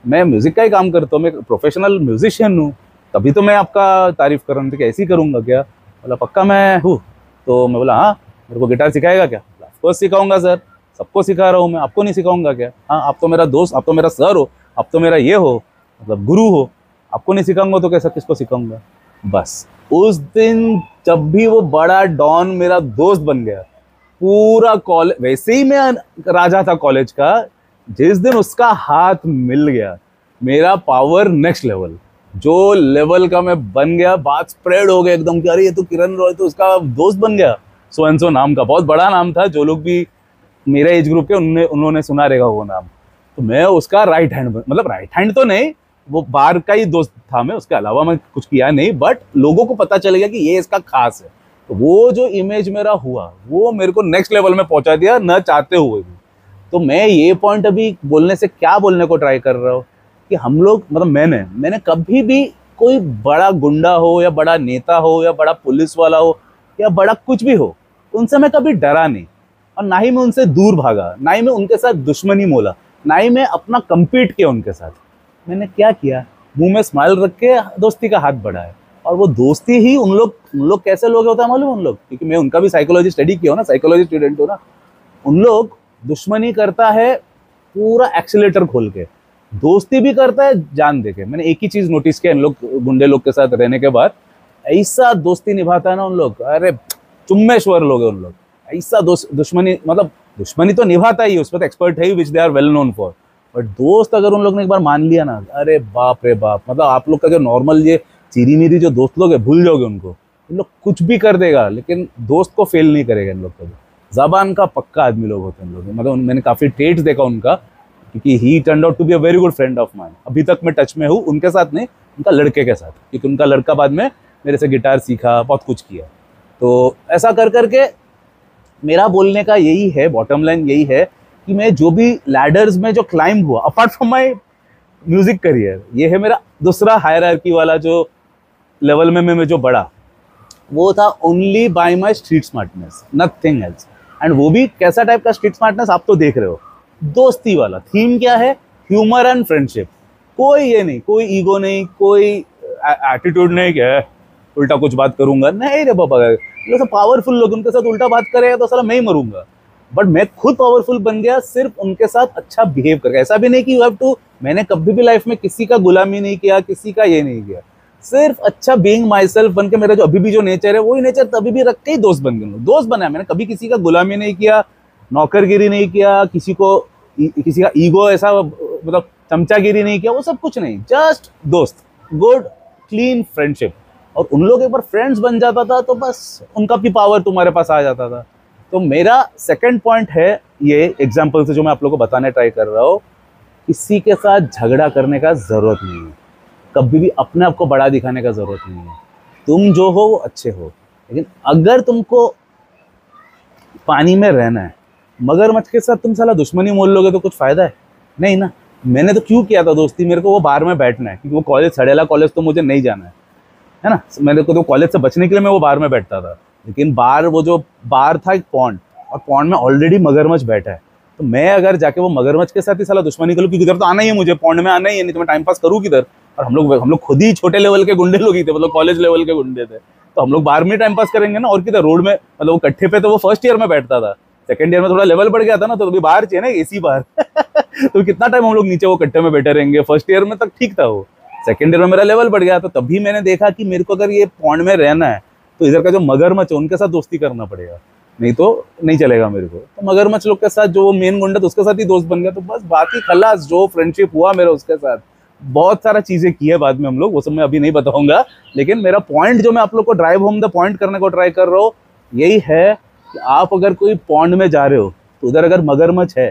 [SPEAKER 1] मैं म्यूजिक का ही काम करता हूँ, मैं प्रोफेशनल म्यूजिशियन हूँ, तभी तो मैं आपका तारीफ कर रहा हूँ, तो क्या ऐसे ही करूँगा क्या? बोला पक्का मैं हूँ। तो मैं बोला हाँ, मेरे को गिटार सिखाएगा क्या? ऑफकोर्स सिखाऊंगा सर, सबको सिखा रहा हूँ मैं, आपको नहीं सिखाऊंगा क्या? हाँ आप तो मेरा दोस्त, आप तो मेरा सर हो, आप तो मेरा ये हो, मतलब गुरु हो, आपको नहीं सिखाऊंगा तो कैसा किसको सिखाऊंगा? बस उस दिन जब भी वो बड़ा डॉन मेरा दोस्त बन गया, पूरा कॉलेज, वैसे ही मैं राजा था कॉलेज का, जिस दिन उसका हाथ मिल गया, मेरा पावर नेक्स्ट लेवल, जो लेवल का मैं बन गया, बात स्प्रेड हो गया एकदम कि अरे ये तो किरण रॉय तो उसका दोस्त बन गया, सो एंड सो नाम का, बहुत बड़ा नाम था, जो लोग भी मेरे एज ग्रुप के उन्होंने सुना रहेगा वो नाम। तो मैं उसका राइट हैंड, मतलब राइट हैंड तो नहीं, वो बार का ही दोस्त था मैं, उसके अलावा मैं कुछ किया नहीं, बट लोगों को पता चलेगा कि ये इसका खास है। तो वो जो इमेज मेरा हुआ, वो मेरे को नेक्स्ट लेवल में पहुंचा दिया, न चाहते हुए भी। तो मैं ये पॉइंट अभी बोलने से क्या बोलने को ट्राई कर रहा हूँ कि हम लोग, मतलब मैंने कभी भी कोई बड़ा गुंडा हो या बड़ा नेता हो या बड़ा पुलिस वाला हो या बड़ा कुछ भी हो, उनसे मैं कभी डरा नहीं, और ना ही मैं उनसे दूर भागा, ना ही मैं उनके साथ दुश्मनी मोला, ना ही मैं अपना कम्पीट किया उनके साथ। मैंने क्या किया, मुंह में स्माइल रख के दोस्ती का हाथ बढ़ाया। और वो दोस्ती ही उन लोग कैसे लोग होता है मालूम? उन लोग, क्योंकि मैं उनका भी साइकोलॉजी स्टडी किया हो ना, साइकोलॉजी स्टूडेंट हो ना, उन लोग दुश्मनी करता है पूरा एक्सीलेटर खोल के, दोस्ती भी करता है जान दे के। मैंने एक ही चीज नोटिस किया इन लोग गुंडे लोग के साथ रहने के बाद, ऐसा दोस्ती निभाता है ना उन लोग, अरे चुम्मेश्वर लोग है उन लोग, ऐसा दुश्मनी, मतलब दुश्मनी तो निभाता ही, उसमें तो एक्सपर्ट है ही, which they are well known for, but दोस्त अगर उन लोग ने एक बार मान लिया ना, अरे बाप रे बाप, मतलब आप लोग का जो नॉर्मल ये चीरी मीरी जो दोस्त लोग है, भूल जाओगे उनको, इन लोग कुछ भी कर देगा लेकिन दोस्त को फेल नहीं करेगा इन लोग कभी, ज़बान का पक्का आदमी लोग होते हैं लोग। मतलब मैंने काफ़ी ट्रेट्स देखा उनका, क्योंकि he turned out to be a very good friend of mine. अभी तक मैं टच में हूँ उनके साथ नहीं, उनका लड़के के साथ, क्योंकि उनका लड़का बाद में मेरे से गिटार सीखा, बहुत कुछ किया। तो ऐसा कर करके मेरा बोलने का यही है, बॉटम लाइन यही है कि मैं जो भी लैडर्स में जो क्लाइंब हुआ, apart from my music career, ये है मेरा दूसरा हायरार्की वाला जो लेवल में मैं जो बढ़ा वो था only by my street smartness, nothing else. And वो भी कैसा टाइप का स्ट्रीट स्मार्टनेस आप तो देख रहे हो, दोस्ती वाला। थीम क्या है? Humour and friendship. कोई ये नहीं, कोई ईगो नहीं, कोई एटीट्यूड नहीं कि उल्टा कुछ बात करूंगा, नहीं रे बाबा। लोग पावरफुल लोग, उनके साथ उल्टा बात करेगा तो साला मैं ही मरूंगा। बट मैं खुद पावरफुल बन गया सिर्फ उनके साथ अच्छा बिहेव करके। ऐसा भी नहीं कि यू हैव टू, मैंने कभी भी लाइफ में किसी का गुलामी नहीं किया, किसी का ये नहीं किया, सिर्फ अच्छा बीइंग माई सेल्फ बन के मेरा जो अभी भी जो नेचर है वही नेचर तभी भी रख के ही दोस्त बन गए। दोस्त बना, मैंने कभी किसी का गुलामी नहीं किया, नौकरगिरी नहीं किया, किसी का ईगो ऐसा मतलब चमचागिरी नहीं किया, वो सब कुछ नहीं, जस्ट दोस्त, गुड क्लीन फ्रेंडशिप। और उन लोग एक बार फ्रेंड्स बन जाता था तो बस उनका भी पावर तुम्हारे पास आ जाता था। तो मेरा सेकंड पॉइंट है, ये एग्जाम्पल से जो मैं आप लोगों को बताने ट्राई कर रहा हूँ, किसी के साथ झगड़ा करने का जरूरत नहीं है, कभी भी अपने आप को बड़ा दिखाने का जरूरत नहीं है। तुम जो हो वो अच्छे हो, लेकिन अगर तुमको पानी में रहना है, मगरमच्छ के साथ तुम साला दुश्मनी मोल लोगे तो कुछ फायदा है नहीं ना। मैंने तो क्यों किया था दोस्ती, मेरे को वो बार में बैठना है, क्योंकि वो कॉलेज सड़ेला कॉलेज तो मुझे नहीं जाना है ना। मेरे को तो कॉलेज से बचने के लिए मैं वो बार में बैठता था। लेकिन बार, वो जो बार था एक पॉन्ड, और पॉन्ड में ऑलरेडी मगरमच्छ बैठा है, तो मैं अगर जाके वो मगरमच्छ के साथ ही साला दुश्मनी करूँ, क्योंकि इधर तो आना ही है मुझे, पॉन्ड में आना ही है, नहीं तो मैं टाइम पास करूँ किधर। और हम लोग खुद ही छोटे लेवल के गुंडे लोग ही थे, मतलब कॉलेज लेवल के गुंडे थे, तो हम लोग बार में टाइम पास करेंगे ना, और किधर रोड में, मतलब वो कट्ठे पे तो वो फर्स्ट ईयर में बैठता था, सेकंड ईयर में थोड़ा लेवल बढ़ गया था ना, तो अभी बाहर चाहिए ना, एसी बाहर तो कितना टाइम हम लोग नीचे वो कट्ठे में बैठे रहेंगे। फर्स्ट ईयर में तक ठीक था वो, सेकंड ईयर में मेरा लेवल बढ़ गया, तो तभी मैंने देखा कि मेरे को अगर ये पॉन्ड में रहना है तो इधर का जो मगरमच्छ है उनके साथ दोस्ती करना पड़ेगा, नहीं तो नहीं चलेगा मेरे को। तो मगरमच्छ लोग के साथ जो वो मेन गुंडा था उसके साथ ही दोस्त बन गया, तो बस बाकी खलास, जो फ्रेंडशिप हुआ मेरा उसके साथ, बहुत सारा चीजें की है बाद में हम लोग, वो सब मैं अभी नहीं बताऊंगा। लेकिन मेरा पॉइंट जो मैं आप लोग को ड्राइव होम द पॉइंट करने को ट्राई कर रहा हूँ यही है कि आप अगर कोई पॉन्ड में जा रहे हो तो उधर अगर मगरमच्छ है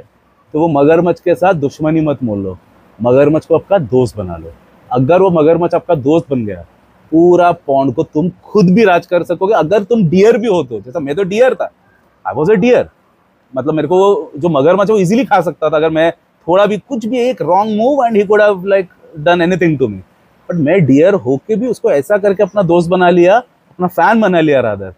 [SPEAKER 1] तो वो मगरमच्छ के साथ दुश्मनी मत मोल लो, मगरमच्छ को आपका दोस्त बना लो। अगर वो मगरमच्छ आपका दोस्त बन गया, पूरा पॉन्ड को तुम खुद भी राज कर सकोगे। अगर तुम डियर भी हो तो, जैसा मैं तो डियर था, आई वॉज अ डियर, मतलब मेरे को जो मगरमच्छ वो इजीली खा सकता था अगर मैं थोड़ा भी, कुछ भी एक wrong move and he could have like done anything to me. But मैं डियर होके भी उसको ऐसा करके अपना दोस्त बना लिया, अपना फैन बना लिया रादर।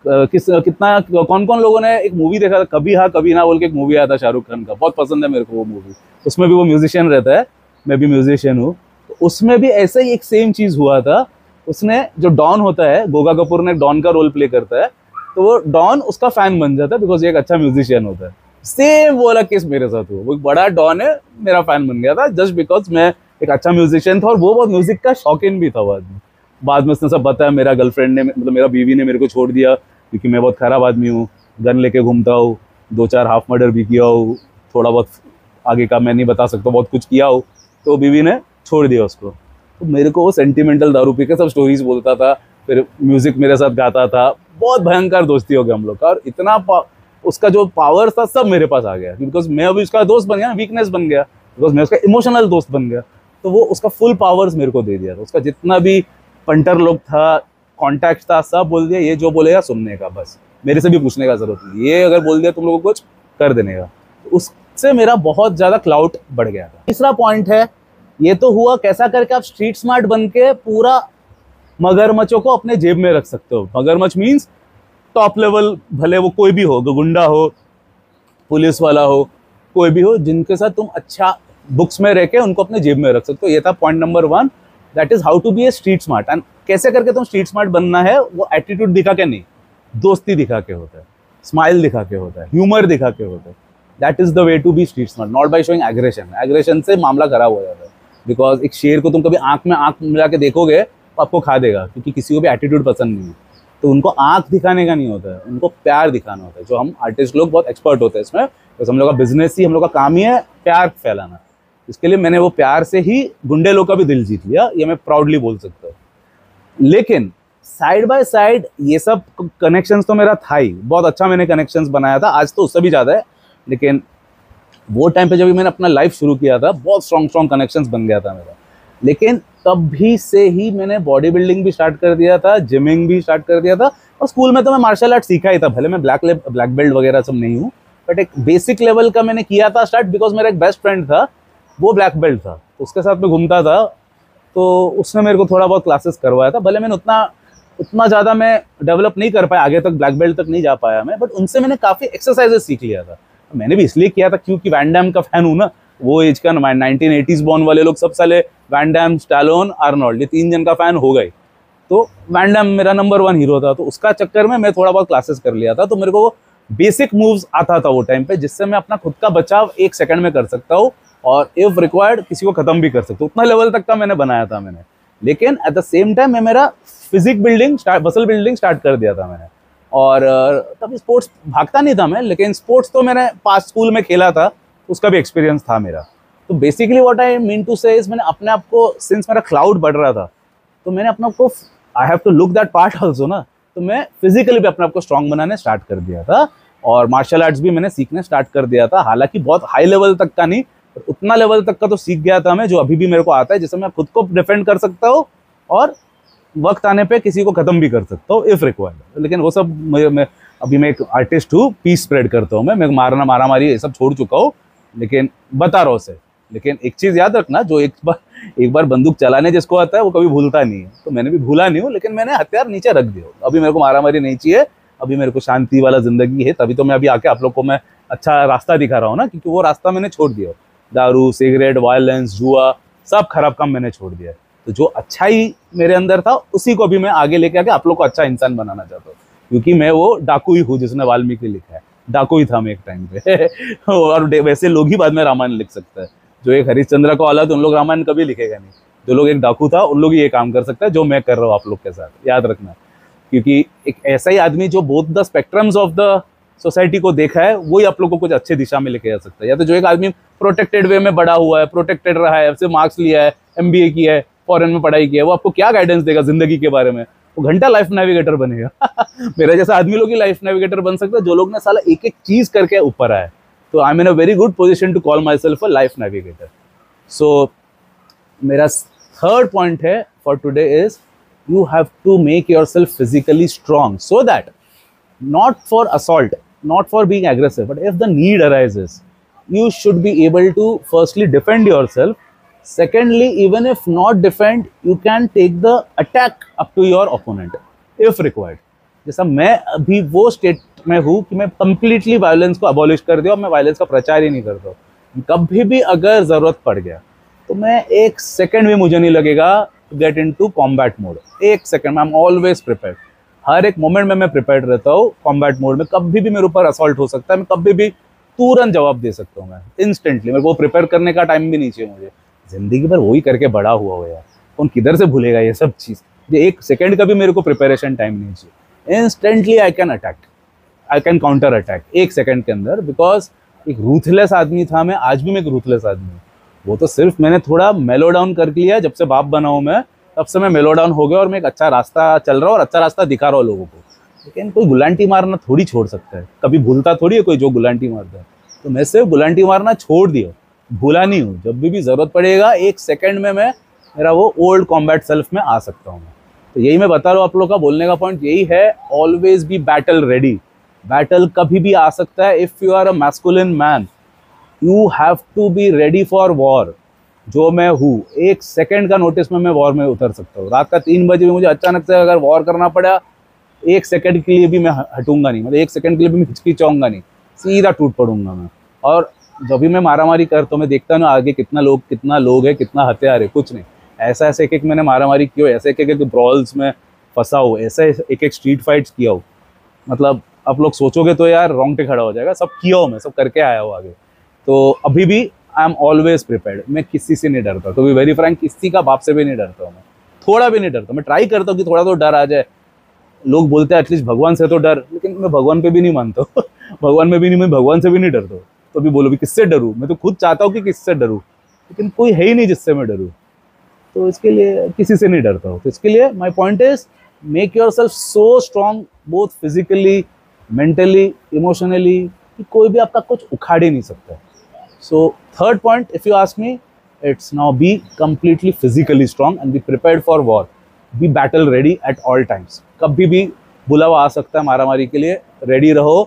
[SPEAKER 1] कौन कौन लोगों ने एक मूवी देखा था, कभी हाँ कभी ना बोल के एक मूवी आया था शाहरुख खान का, बहुत पसंद है मेरे को वो मूवी। उसमें भी वो म्यूजिशियन रहता है, मैं भी म्यूजिशियन हूँ, तो उसमें भी ऐसा ही एक सेम चीज हुआ था। उसने, जो डॉन होता है, गोगा कपूर ने डॉन का रोल प्ले करता है, तो वो डॉन उसका फैन बन जाता है बिकॉज ये एक अच्छा म्यूजिशियन होता है। सेम वो वाला केस मेरे साथ हुआ, वो एक बड़ा डॉन है, मेरा फैन बन गया था जस्ट बिकॉज मैं एक अच्छा म्यूजिशियन था, और वो बहुत म्यूजिक का शौकीन भी था। बाद में उसने सब बताया, मेरा गर्लफ्रेंड ने, मतलब मेरा बीवी ने मेरे को छोड़ दिया क्योंकि मैं बहुत खराब आदमी हूँ, गन लेके घूमता हूँ, 2-4 हाफ मर्डर भी किया हूँ, थोड़ा बहुत आगे का मैं नहीं बता सकता, बहुत कुछ किया हूँ, तो बीवी ने छोड़ दिया उसको। तो मेरे को वो सेंटिमेंटल दारू पी के सब स्टोरीज बोलता था, फिर म्यूजिक मेरे साथ गाता था, बहुत भयंकर दोस्ती हो गया हम लोग का। और इतना उसका जो पावर था सब मेरे पास आ गया, बिकॉज मैं अभी उसका दोस्त बन गया, वीकनेस बन गया, बिकॉज मैं उसका इमोशनल दोस्त बन गया। तो वो उसका फुल पावर्स मेरे को दे दिया था, उसका जितना भी पंटर लोग था, कॉन्टैक्ट था, सब बोल दिया ये जो बोलेगा सुनने का, बस मेरे से भी पूछने का जरूरत नहीं, ये अगर बोल दिया तुम लोगों को कुछ कर देने का। तो उससे मेरा बहुत ज्यादा क्लाउट बढ़ गया था। तीसरा पॉइंट है, ये तो हुआ कैसा करके आप स्ट्रीट स्मार्ट बन के पूरा मगरमच्छों को अपने जेब में रख सकते हो। मगरमच्छ मीन्स टॉप लेवल, भले वो कोई भी हो, गुंडा हो, पुलिस वाला हो, कोई भी हो, जिनके साथ तुम अच्छा बुक्स में रह के उनको अपने जेब में रख सकते हो। ये था point number 1, that is how to be a street smart. And कैसे करके तुम स्ट्रीट स्मार्ट बनना है, वो एटीट्यूड दिखा के नहीं, दोस्ती दिखा के होता है, स्माइल दिखा के होता है, ह्यूमर दिखा के होता है। That is the way to be street smart, not by showing aggression. Aggression से मामला खराब हो जाता है, बिकॉज एक शेर को तुम कभी आंख में आंख मिला के देखोगे तो आपको खा देगा, क्योंकि किसी को भी एटीट्यूड पसंद नहीं है। तो उनको आंख दिखाने का नहीं होता है, उनको प्यार दिखाना होता है, जो हम आर्टिस्ट लोग बहुत एक्सपर्ट होते हैं इसमें, बिकॉज हम लोग का बिजनेस ही, हम लोग का काम ही है प्यार फैलाना। इसके लिए मैंने वो प्यार से ही गुंडे लोग का भी दिल जीत लिया, ये मैं प्राउडली बोल सकता हूँ। लेकिन साइड बाय साइड ये सब कनेक्शंस तो मेरा था ही, बहुत अच्छा मैंने कनेक्शंस बनाया था, आज तो उससे भी ज़्यादा है। लेकिन वो टाइम पे जब भी मैंने अपना लाइफ शुरू किया था, बहुत स्ट्रॉन्ग कनेक्शंस बन गया था मेरा। लेकिन तब भी से ही मैंने बॉडी बिल्डिंग भी स्टार्ट कर दिया था, जिमिंग भी स्टार्ट कर दिया था, और स्कूल में तो मैं मार्शल आर्ट सीखा ही था, भले मैं ब्लैक बेल्ट वगैरह सब नहीं हूँ, बट एक बेसिक लेवल का मैंने किया था स्टार्ट, बिकॉज मेरा एक बेस्ट फ्रेंड था, वो ब्लैक बेल्ट था, उसके साथ मैं घूमता था। तो उसने मेरे को थोड़ा बहुत क्लासेस करवाया था। भले मैंने उतना ज़्यादा मैं डेवलप नहीं कर पाया, आगे तक ब्लैक बेल्ट तक नहीं जा पाया मैं, बट उनसे मैंने काफ़ी एक्सरसाइजेस सीख लिया था। मैंने भी इसलिए किया था क्योंकि वैन डैम का फैन हूँ ना, वो एज का 1980s बॉर्न वाले लोग सब साले वैन डैम, स्टैलोन, आर्नोल्ड, ये 3 जन का फैन हो गए। तो वैन डैम मेरा नंबर 1 हीरो था, तो उसका चक्कर में मैं थोड़ा बहुत क्लासेस कर लिया था। तो मेरे को बेसिक मूव्स आता था वो टाइम पे, जिससे मैं अपना खुद का बचाव 1 सेकंड में कर सकता हूँ और इफ रिक्वायर्ड किसी को खत्म भी कर सकता हूँ। उतना लेवल तक का मैंने बनाया था मैंने। लेकिन एट द सेम टाइम मैं मेरा physique building muscle building start कर दिया था मैंने। और तब स्पोर्ट्स भागता नहीं था मैं, लेकिन स्पोर्ट्स तो मैंने पास स्कूल में खेला था, उसका भी एक्सपीरियंस था मेरा। तो basically what I mean to say is, मैंने अपने आप को, सिंस मेरा क्लाउड बढ़ रहा था, तो मैंने अपने आप को, I have to look that part also ना, तो मैं फिजिकली भी अपने आप को स्ट्रांग बनाने स्टार्ट कर दिया था। और मार्शल आर्ट्स भी मैंने सीखने स्टार्ट कर दिया था, हालांकि बहुत हाई लेवल तक का नहीं, पर उतना लेवल तक का तो सीख गया था मैं, जो अभी भी मेरे को आता है, जिससे मैं खुद को डिफेंड कर सकता हूँ और वक्त आने पे किसी को खत्म भी कर सकता हूँ इफ रिक्वायर्ड। लेकिन वो सब मैं एक आर्टिस्ट हूँ, पीस स्प्रेड करता हूँ मैं मारा मारी ये सब छोड़ चुका हूँ, लेकिन बता रहा हूँ उसे। लेकिन एक चीज़ याद रखना, जो एक बार बंदूक चलाने जिसको आता है वो कभी भूलता नहीं है। तो मैंने भी भूला नहीं हूँ, लेकिन मैंने हथियार नीचे रख दिया। अभी मेरे को मारामारी नहीं चाहिए, अभी मेरे को शांति वाला जिंदगी है। तभी तो मैं अभी आके आप लोग को मैं अच्छा रास्ता दिखा रहा हूँ ना, क्योंकि वो रास्ता मैंने छोड़ दिया। दारू, सिगरेट, वायलेंस, जुआ, सब खराब काम मैंने छोड़ दिया है। तो जो अच्छाई मेरे अंदर था उसी को भी मैं आगे लेके आके आप लोग को अच्छा इंसान बनाना चाहता हूँ, क्योंकि मैं वो डाकू ही हूँ जिसने वाल्मीकि लिखा है। डाकू ही था मैं एक टाइम पे और वैसे लोग ही बाद में रामायण लिख सकता है। जो एक हरिश्चंद्र को औलाद, उन लोग रामायण कभी लिखेगा नहीं। जो लोग एक डाकू था उन लोग ही ये काम कर सकता है जो मैं कर रहा हूँ आप लोग के साथ, याद रखना। क्योंकि एक ऐसा ही आदमी जो both the spectrums of the society को देखा है, वही आप लोग को कुछ अच्छे दिशा में लेके जा सकता है। या तो जो एक आदमी प्रोटेक्टेड वे में बड़ा हुआ है, प्रोटेक्टेड रहा है, सिर्फ मार्क्स लिया है, MBA किया है, फॉरेन में पढ़ाई की है, वो आपको क्या गाइडेंस देगा जिंदगी के बारे में? वो घंटा लाइफ नेविगेटर बनेगा मेरा जैसा आदमी लोग ही लाइफ नेविगेटर बन सकता है, जो लोग ने साला एक एक चीज करके ऊपर आए। तो I am in a very good position to call myself a life navigator. So मेरा थर्ड पॉइंट है for today is, you have to make yourself physically strong so that, not for assault, not for being aggressive, but if the need arises, you should be able to firstly defend yourself. Secondly, even if not defend, you can take the attack up to your opponent if required. जैसा मैं अभी वो state में हूँ कि मैं completely violence को abolish कर दिया और मैं वायलेंस का प्रचार ही नहीं करता हूँ। कभी भी अगर जरूरत पड़ गया तो मैं 1 सेकंड भी मुझे नहीं लगेगा get into combat mode. 1 second में, आई एम ऑलवेज प्रिपेयर्ड। हर एक मोमेंट में मैं प्रिपेयर्ड रहता हूँ कॉम्बैट मोड में। कभी भी मेरे ऊपर असॉल्ट हो सकता है, मैं कभी भी तुरंत जवाब दे सकता हूँ मैं इंस्टेंटली। मेरे को प्रिपेयर करने का टाइम भी नहीं चाहिए मुझे। जिंदगी भर वही करके बड़ा हुआ हो यार, कौन किधर से भूलेगा ये सब चीज़। ये 1 सेकंड का भी मेरे को प्रिपरेशन टाइम नहीं चाहिए। Instantly I can attack, I can counter attack 1 second के अंदर। बिकॉज एक रूथलेस आदमी था मैं, आज भी मैं एक रूथलेस आदमी हूँ। वो तो सिर्फ मैंने थोड़ा मेलो डाउन कर लिया, जब से बाप बना हूँ मैं तब से मैं मेलो डाउन हो गया और मैं एक अच्छा रास्ता चल रहा हूँ और अच्छा रास्ता दिखा रहा हूँ लोगों को। लेकिन कोई गुलांटी मारना थोड़ी छोड़ सकता है, कभी भूलता थोड़ी है कोई जो गुलांटी मारता है। तो मैं सिर्फ गुलांटी मारना छोड़ दिया, भूला नहीं हूँ। जब भी जरूरत पड़ेगा 1 सेकंड में मैं मेरा वो ओल्ड कॉम्बैट सेल्फ में आ सकता हूँ। तो यही मैं बता रहा हूँ आप लोग का बोलने का पॉइंट यही है, always be battle ready. Battle कभी भी आ सकता है। If you are a masculine man, you have to be ready for war. जो मैं हूँ, 1 सेकंड का नोटिस में मैं वॉर में उतर सकता हूँ। रात का 3 बजे भी मुझे अचानक से अगर वॉर करना पड़ा, 1 सेकंड के लिए भी मैं हटूंगा नहीं, मतलब 1 सेकंड के लिए भी मैं हिचकिचाऊंगा नहीं, सीधा टूट पड़ूंगा मैं। और जब भी मैं मारामारी करता हूँ मैं देखता हूँ आगे कितना लोग है, कितना हथियार है, कुछ नहीं। ऐसा एक मैंने मारामारी की हो, ऐसे एक ब्रॉल्स में फंसा हो, ऐसे एक स्ट्रीट फाइट्स किया हो, मतलब आप लोग सोचोगे तो यार रोंगटे खड़ा हो जाएगा। सब किया हो, मैं सब करके आया हूँ आगे। तो अभी भी आई एम ऑलवेज प्रिपेयर्ड। मैं किसी से नहीं डरता, तो बी वेरी फ्रैंक, किसी का बाप से भी नहीं डरता हूँ मैं, थोड़ा भी नहीं डरता। मैं ट्राई करता हूँ कि थोड़ा तो डर आ जाए। लोग बोलते हैं एटलीस्ट भगवान से तो डर, लेकिन मैं भगवान पे भी नहीं मानता हूँ भगवान में भी नहीं, मैं भगवान से भी नहीं डरता हूँ। तो भी बोलो भी किससे डरूँ? मैं तो खुद चाहता हूँ कि किससे डरूँ, लेकिन कोई है ही नहीं जिससे मैं डरूँ। तो इसके लिए किसी से नहीं डरता हूँ। तो इसके लिए my point is, make your self so strong both physically, mentally, emotionally, कि कोई भी आपका कुछ उखाड़ ही नहीं सकता। So third point, if you ask me, it's now be completely physically strong and be prepared for war. Be battle ready at all times. कभी भी बुलावा आ सकता है मारामारी के लिए, रेडी रहो,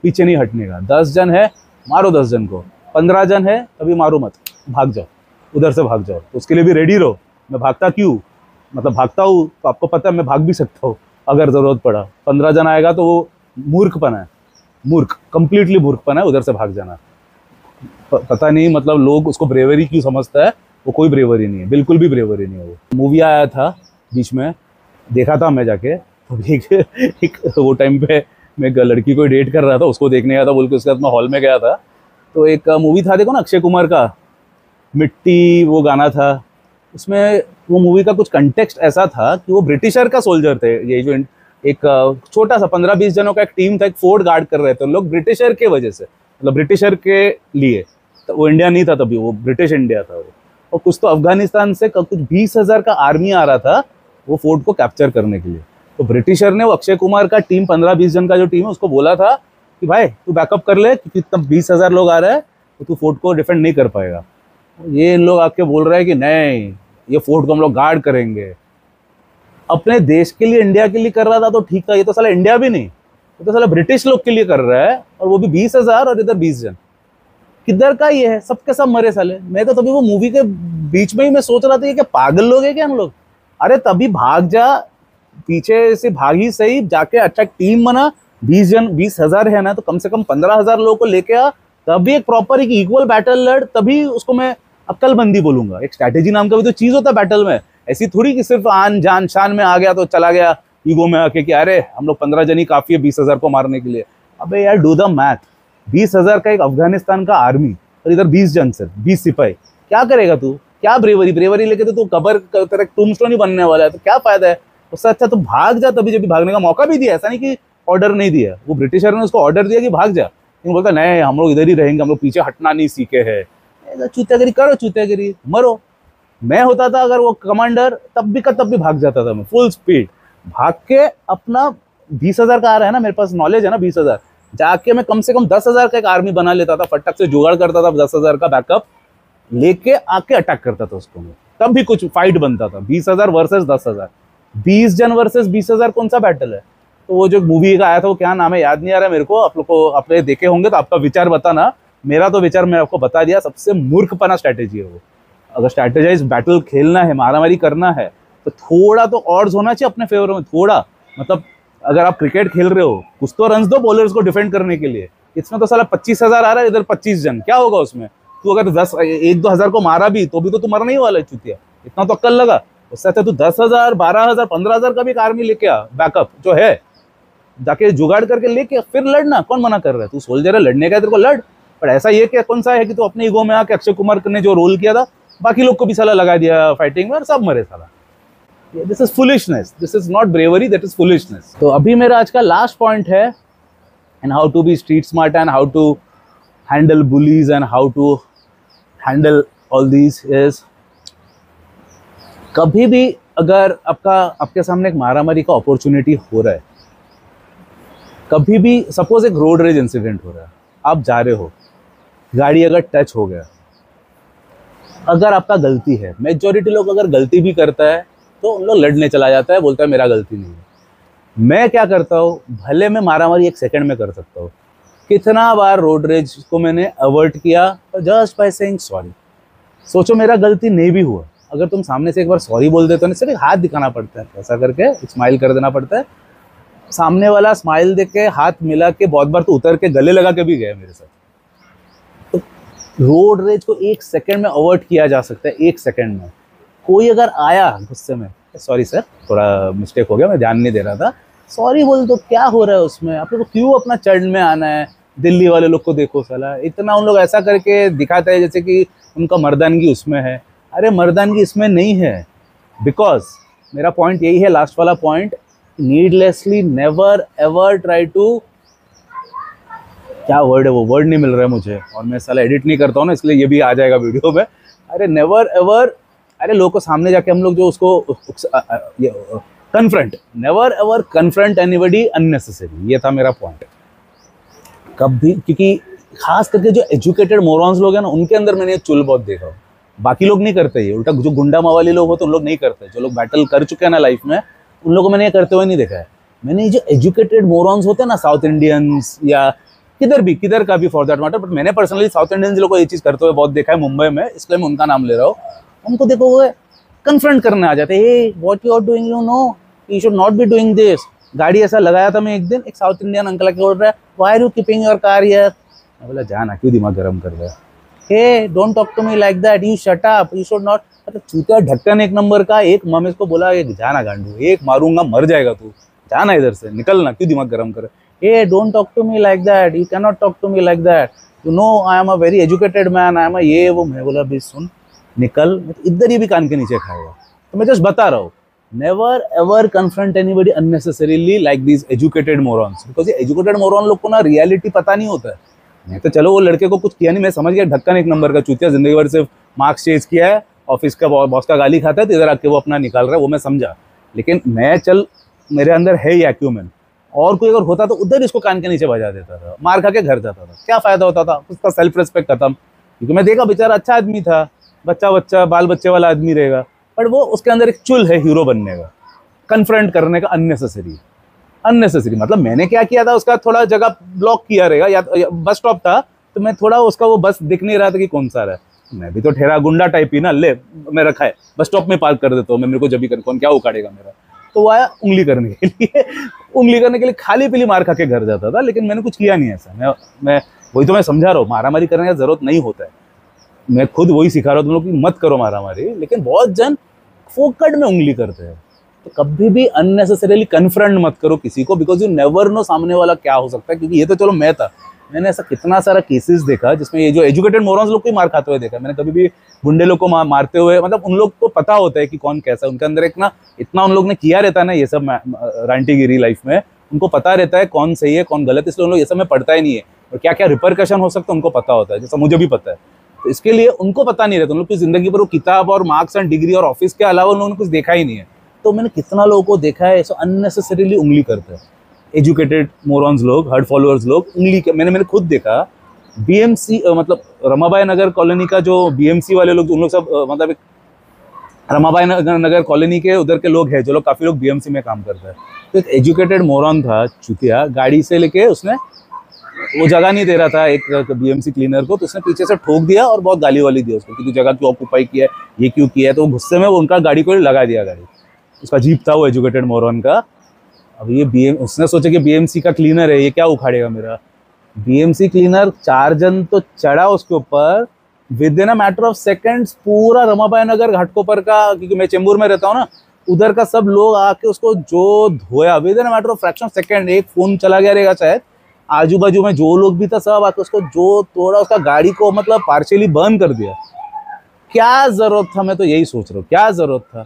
[SPEAKER 1] पीछे नहीं हटने का। 10 जन है, मारो 10 जन को। 15 जन है, कभी मारो मत, भाग जाओ, उधर से भाग जाओ। तो उसके लिए भी रेडी रहो। मैं भागता क्यों, मतलब भागता हूँ तो आपको पता है मैं भाग भी सकता हूँ अगर ज़रूरत पड़ा। 15 जन आएगा तो वो मूर्खपना है, मूर्ख, कंप्लीटली मूर्खपना है उधर से भाग जाना। पता नहीं मतलब लोग उसको ब्रेवरी क्यों समझता है, वो कोई ब्रेवरी नहीं है, बिल्कुल भी ब्रेवरी नहीं है। वो मूवी आया था बीच में, देखा था मैं जाके, तो एक वो टाइम पे मैं एक लड़की को डेट कर रहा था, उसको देखने गया था बोल के, उसके साथ मैं हॉल में गया था। तो एक मूवी था देखो ना अक्षय कुमार का, मिट्टी, वो गाना था उसमें। वो मूवी का कुछ कंटेक्स्ट ऐसा था कि वो ब्रिटिशर का सोल्जर थे, ये जो एक छोटा सा 15-20 जनों का एक टीम था, एक फोर्ट गार्ड कर रहे थे उन लोग ब्रिटिशर के वजह से, मतलब ब्रिटिशर के लिए। तो वो इंडिया नहीं था तभी, वो ब्रिटिश इंडिया था वो। और कुछ तो अफगानिस्तान से कुछ 20,000 का आर्मी आ रहा था वो फोर्ट को कैप्चर करने के लिए। तो ब्रिटिशर ने वो अक्षय कुमार का टीम 15-20 जन का जो टीम है उसको बोला था कि भाई तू बैकअप कर ले, क्योंकि तब 20,000 लोग आ रहे हैं तो तू फोर्ट को डिफेंड नहीं कर पाएगा। ये इन लोग आके बोल रहे हैं कि नहीं, ये फोर्ट को हम लोग गार्ड करेंगे। अपने देश के लिए, इंडिया के लिए कर रहा था तो ठीक था, ये तो साला इंडिया भी नहीं, ये तो साला ब्रिटिश लोग के लिए कर रहा है, और वो भी 20,000 और इधर 20 जन। किधर का ये है, सबके सब मरे साले। मैं तो तभी वो मूवी के बीच में ही मैं सोच रहा था, ये क्या पागल लोग हैं क्या हम लोग। अरे तभी भाग जा, पीछे से भाग ही सही, जाके अच्छा टीम बना, 20 जन, 20,000 है ना, तो कम से कम 15,000 लोगों को लेके आ, तभी एक प्रॉपर एक इक्वल बैटल लड़, तभी उसको मैं अक्लबंदी बोलूंगा। एक स्ट्रैटेजी नाम का भी तो चीज होता है बैटल में, ऐसी थोड़ी कि सिर्फ आन जान शान में आ गया तो चला गया ईगो में आके कि अरे हम लोग 15 जन ही काफी है 20,000 को मारने के लिए। अबे यार डू द मैथ, 20,000 का एक अफगानिस्तान का आर्मी और इधर 20 जन से 20 सिपाही, क्या करेगा तू, क्या ब्रेवरी लेके तो तू कबर तेरा टूम्बस्टोन ही बनने वाला है, तो क्या फायदा है। उससे अच्छा तो भाग जा, तभी जब भागने का मौका भी दिया, ऐसा नहीं कि ऑर्डर नहीं दिया, वो ब्रिटिशर ने उसको ऑर्डर दिया कि भाग जा, लेकिन बोलता नहीं हम लोग इधर ही रहेंगे, हम लोग पीछे हटना नहीं सीखे हैं। चूतियागिरी करो, चूतियागिरी मरो। मैं होता था अगर वो कमांडर, तब भी भाग जाता था मैं फुल स्पीड भाग के। अपना 20,000 का आ रहा है ना, मेरे पास नॉलेज है ना 20,000, जाके मैं कम से कम 10,000 का एक आर्मी बना लेता था, फटक से जुगाड़ करता था, 10,000 का बैकअप लेके आके अटैक करता था उसको मैं, तब भी कुछ फाइट बनता था। 20,000 वर्सेस 10,000, 20 जन वर्सेस 20,000, कौन सा बैटल है। तो वो जो मूवी का आया था वो क्या नाम है याद नहीं आ रहा है मेरे को, आप लोग को, आप देखे होंगे तो आपका विचार बताना। मेरा तो विचार मैं आपको बता दिया, सबसे मूर्खपना स्ट्रैटेजी है वो। अगर स्ट्रैटेजाइज बैटल खेलना है, मारामारी करना है, तो थोड़ा तो ऑड्स होना चाहिए अपने फेवर में, थोड़ा। मतलब अगर आप क्रिकेट खेल रहे हो, कुछ तो रन दो बॉलर्स को डिफेंड करने के लिए। इसमें तो साला 25,000 आ रहा है, इधर 25 जन, क्या होगा उसमें। तू अगर 1-2 हजार को मारा भी तो तू मरना ही वाला है चुतिया, इतना तो अक्ल लगा। उससे अच्छा तू 10,000, 12,000, 15,000 का भी एक आर्मी लेके आ, बैकअप जो है, जाके जुगाड़ करके लेके फिर लड़ना। कौन मना कर रहा है, तू सोल्जर है, लड़ने का तेरे को लड़। पर ऐसा ये क्या कौन सा है कि तू अपने ईगो में आके अक्षय कुमार ने जो रोल किया था बाकी लोग को भी साला लगा दिया फाइटिंग में और सब मरे साला। This is foolishness, this is not bravery, that is foolishness. तो अभी मेरा आज का लास्ट पॉइंट है, and how to be street smart and how to handle bullies and how to handle all these is, कभी भी अगर आपके सामने एक मारामारी का अपॉर्चुनिटी हो रहा है, कभी भी सपोज एक रोड रेज इंसिडेंट हो रहा है, आप जा रहे हो, गाड़ी अगर टच हो गया, अगर आपका गलती है, मेजॉरिटी लोग अगर गलती भी करता है तो उन लोग लड़ने चला जाता है, बोलता है मेरा गलती नहीं है। मैं क्या करता हूँ, भले मैं मारामारी 1 सेकंड में कर सकता हूँ। कितना बार रोड रेज को मैंने अवॉइड किया जस्ट बाय सेइंग सॉरी। सोचो मेरा गलती नहीं भी हुआ, अगर तुम सामने से एक बार सॉरी बोल देते हो ना, सिर्फ एक हाथ दिखाना पड़ता है, ऐसा करके स्माइल कर देना पड़ता है, सामने वाला स्माइल देख के हाथ मिला के, बहुत बार तो उतर के गले लगा के भी गए मेरे साथ। तो रोड रेज को 1 सेकंड में अवॉइड किया जा सकता है, 1 सेकंड में। कोई अगर आया गुस्से में, सॉरी सर थोड़ा मिस्टेक हो गया, मैं ध्यान नहीं दे रहा था, सॉरी बोल दो, क्या हो रहा है उसमें, आप लोग को क्यों अपना चढ़ में आना है। दिल्ली वाले लोग को देखो साला, इतना उन लोग ऐसा करके दिखाते हैं जैसे कि उनका मर्दानगी उसमें है। अरे मर्दानगी इसमें नहीं है, बिकॉज मेरा पॉइंट यही है, लास्ट वाला point, needlessly never ever try to, क्या वर्ड है वो, वर्ड नहीं मिल रहा है मुझे, और मैं साला एडिट नहीं करता हूँ ना, इसलिए ये भी आ जाएगा वीडियो में। अरे नेवर एवर, अरे लोगों को सामने जाके हम लोग जो उसको confront, never ever confront anybody unnecessary, ये था मेरा पॉइंट। कभी, क्योंकि खास करके जो एजुकेटेड मोरॉन्स लोग हैं ना, उनके अंदर मैंने चुल बहुत देखा, बाकी लोग नहीं करते ये, उल्टा जो गुंडा मवाली लोग होते हैं उन लोग नहीं करते, जो लोग बैटल कर चुके हैं ना लाइफ में, उन लोगों को मैंने ये करते हुए नहीं देखा है। मैंने ये जो एजुकेटेड मोरॉन्स होते हैं ना, साउथ इंडियंस या किधर का भी फॉर दैट मैटर, बट मैंने पर्सनली साउथ इंडियंस लोगों को ये चीज़ करते हुए बहुत देखा है मुंबई में, इसलिए मैं उनका नाम ले रहा हूँ। उनको देखो कन्फ्रंट करने आ जाते, hey what you are doing, you know you should not be doing this. गाड़ी ऐसा लगाया था मैं एक दिन, एक साउथ इंडियन अंकल के बोल रहा है, why are you keeping your car here. मैं बोला जाना, क्यों दिमाग गर्म कर रहा है, hey don't talk to me like that, you shut up, you should not. मतलब चूतिया ढक्कन एक नंबर का, एक मैं इसको बोला जाना गांडू, एक मारूंगा मर जाएगा तू, जाना इधर से, निकलना, क्यों दिमाग गर्म कर, hey don't talk to me like that, you can not talk to me like that, you know I am a very educated man, I am a ये वो। मैं बोला भी सुन निकल, इधर ही भी कान के नीचे खाएगा। तो मैं जस्ट बता रहा हूँ, never ever confront anybody unnecessarily like these educated morons, because ये एजुकेटेड मोरॉन लोग को ना रियलिटी पता नहीं होता है। मैं तो चलो वो लड़के को कुछ किया नहीं, मैं समझ गया ढक्कन एक नंबर का चूतिया, जिंदगी भर सिर्फ मार्क्स चेंज किया है, ऑफिस का बॉस का गाली खाता है तो इधर आके वो अपना निकाल रहा है, वो मैं समझा। लेकिन मैं चल मेरे अंदर है ये एक्यूमेन, और कोई अगर होता तो उधर इसको कान के नीचे बजा देता था, मार खा के घर जाता था, क्या फायदा होता था, उसका सेल्फ रिस्पेक्ट खत्म। क्योंकि मैं देखा बेचारा अच्छा आदमी था, बच्चा बच्चा बाल बच्चे वाला आदमी रहेगा, बट वो उसके अंदर एक चुल है हीरो बनने का, कन्फ्रंट करने का, अननेसेसरी। मतलब मैंने क्या किया था, उसका थोड़ा जगह ब्लॉक किया रहेगा, या बस स्टॉप था तो मैं थोड़ा उसका वो बस दिख नहीं रहा था कि कौन सा रहा है, मैं भी तो ठहरा गुंडा टाइप ही ना, ले मैं रखा है बस स्टॉप में पार्क कर देता हूँ मैं, मेरे को जब भी कर, कौन क्या उखाड़ेगा मेरा। तो वो आया उंगली करने के लिए खाली पीली मार खा के घर जाता था, लेकिन मैंने कुछ किया नहीं ऐसा। मैं वही तो मैं समझा रहा हूँ, मारामारी करने की जरूरत नहीं होता है, मैं खुद वही सिखा रहा हूँ तुम लोग कि मत करो मारामारी। लेकिन बहुत जन फोकट में उंगली करते हैं, तो कभी भी अननेसेसरीली कन्फ्रंट मत करो किसी को, बिकॉज यू नेवर नो सामने वाला क्या हो सकता है। क्योंकि ये तो चलो मैं था, मैंने ऐसा कितना सारा केसेस देखा जिसमें ये जो एजुकेटेड मोरॉन्स लोग को ही मार खाते हुए देखा मैंने, कभी भी गुंडे लोग को मारते हुए, मतलब उन लोग को पता होता है कि कौन कैसा, उनके अंदर एक ना इतना उन लोग ने किया रहता है ना ये सब रांटीगिरी लाइफ में, उनको पता रहता है कौन सही है कौन गलत, इसलिए उन लोग ये सब में पढ़ता ही नहीं है, और क्या क्या रिपरकशन हो सकता है उनको पता होता है, जैसा मुझे भी पता है। तो इसके लिए उनको पता नहीं रहता, उन लोग की जिंदगी पर वो किताब और मार्क्स एंड डिग्री और ऑफिस के अलावा उन लोगों ने कुछ देखा ही नहीं है। तो मैंने कितना लोगों को देखा है ऐसा अननेसेसरीली उंगली करते हैं, एजुकेटेड मोरॉन्स लोग, हर्ड फॉलोअर्स लोग उंगली के। मैंने खुद देखा बीएमसी, मतलब रमाबाई नगर कॉलोनी का जो बीएमसी वाले लोग, उन लोग सब मतलब एक रमाबाई नगर कॉलोनी के उधर के लोग हैं जो लोग, काफ़ी लोग बीएमसी में काम करते हैं। तो एक एजुकेटेड मोरॉन था चुतिया, गाड़ी से लेके उसने वो जगह नहीं दे रहा था एक बीएमसी क्लीनर को, तो उसने पीछे से ठोक दिया और बहुत गाली वाली दी उसको कि तू जगह क्यों ऑक्यूपाई किया है, ये क्यों किया है। तो गुस्से में वो उनका गाड़ी को लगा दिया, गाड़ी उसका जीप था वो एजुकेटेड मोरॉन का। अब ये उसने सोचा कि बीएमसी का क्लीनर है, ये क्या उखाड़ेगा मेरा। बीएमसी क्लीनर 4 जन तो चढ़ा उसके ऊपर, with in a matter of seconds पूरा रमाबाई नगर घाटकोपर का, क्योंकि मैं चेंबूर में रहता हूँ ना, उधर का सब लोग आके उसको जो धोया, with in a matter of fraction of second, एक फोन चला गया रहेगा शायद, आजू बाजू में जो लोग भी था सब आके उसको जो तोड़ा, उसका गाड़ी को मतलब पार्शियली बर्न कर दिया। क्या जरूरत था, मैं तो यही सोच रहा हूँ, क्या जरूरत था,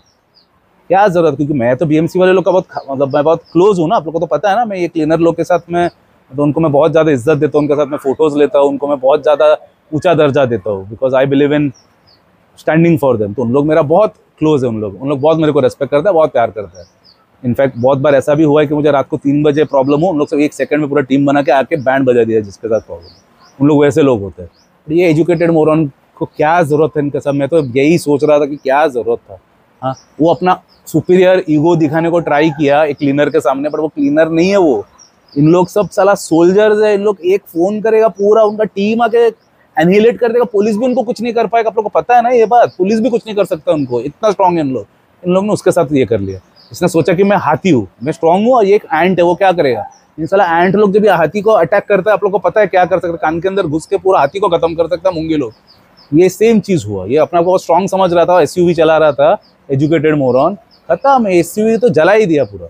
[SPEAKER 1] क्या जरूरत। क्योंकि मैं तो बीएमसी वाले लोग का बहुत मतलब मैं बहुत क्लोज हूँ ना, आप लोगों को तो पता है ना, मैं ये क्लीनर लोग के साथ में तो उनको मैं बहुत ज़्यादा इज्जत देता हूँ, उनके साथ मैं फोटोज़ लेता हूँ, उनको मैं बहुत ज़्यादा ऊंचा दर्जा देता हूँ, because I believe in standing for them. तो उन लोग मेरा बहुत क्लोज है, उन लोग बहुत मेरे को रेस्पेक्ट करते हैं, बहुत प्यार करते हैं। इनफैक्ट बहुत बार ऐसा भी हुआ है कि मुझे रात को 3 बजे प्रॉब्लम हो, उन लोग सब 1 सेकंड में पूरा टीम बना के आके बैंड बजा दिया जिसके साथ प्रॉब्लम। उन लोग वैसे लोग होते हैं। ये एजुकेटेड मोरॉन को क्या ज़रूरत है इनके सब, मैं तो यही सोच रहा था कि क्या ज़रूरत था। हाँ, वो अपना सुपीरियर ईगो दिखाने को ट्राई किया एक क्लीनर के सामने, पर वो क्लीनर नहीं है वो, इन लोग सब साला सोल्जर्स है। इन लोग एक फोन करेगा पूरा उनका टीम आके एनहिलेट कर देगा, पुलिस भी उनको कुछ नहीं कर पाएगा। आप लोग को पता है ना ये बात, पुलिस भी कुछ नहीं कर सकता उनको, इतना स्ट्रांग है इन लोग ने उसके साथ ये कर लिया। इसने सोचा कि मैं हाथी हूँ, मैं स्ट्रांग हूँ, और ये एक एंट है, वो क्या करेगा। इन साला एंट लोग जब ये हाथी को अटैक करता है, आप लोग को पता है क्या कर सकते हैं, कान के अंदर घुस के पूरा हाथी को खत्म कर सकता है मुंगी लोग। ये सेम चीज हुआ, ये अपना को स्ट्रांग समझ रहा था, एसयूवी चला रहा था एजुकेटेड मोरॉन, खत्म, एसयूवी तो जला ही दिया पूरा।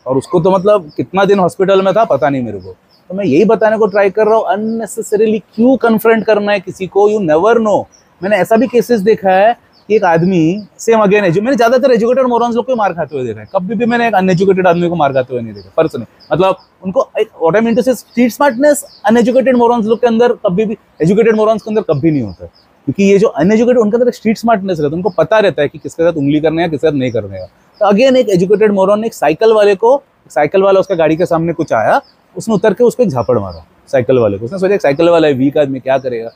[SPEAKER 1] और उसको तो मतलब कितना दिन हॉस्पिटल में था पता नहीं मेरे को। तो मैं यही बताने को ट्राई कर रहा हूँ, अननेसेसरीली क्यों कन्फ्रंट करना है किसी को, यू नेवर नो। मैंने ऐसा भी केसेस देखा है कि एक आदमी सेम अगेन मैंने ज्यादातर एजुकेटेड मोरॉन्स लोग को मार खाते हुए देखा है, कभी भी मैंने एक अनएजुकेटेड आदमी को मार खाते हुए नहीं देखा पर्सनली। मतलब उनको एक व्हाट आई मीन टू से स्ट्रीट स्मार्टनेस अनएजुकेटेड मोरॉन्स लोग के अंदर कभी भी, एजुकेटेड मोरॉन्स के अंदर कभी नहीं होता, क्योंकि ये जो अनएजुकेटेड उनके अंदर एक स्ट्रीट स्मार्टनेस रहता है, उनको पता रहता है कि किसके साथ उंगली करने है किसके साथ नहीं करने का। तो अगेन एक एजुकेटेड मोरॉन ने एक साइकिल वाले को, साइकिल वाला उसका गाड़ी के सामने कुछ आया, उसने उतर के उसको एक झापड़ मारा साइकिल वाले को। उसने सोचा एक साइकिल वाला है, वीक आदमी, क्या करेगा।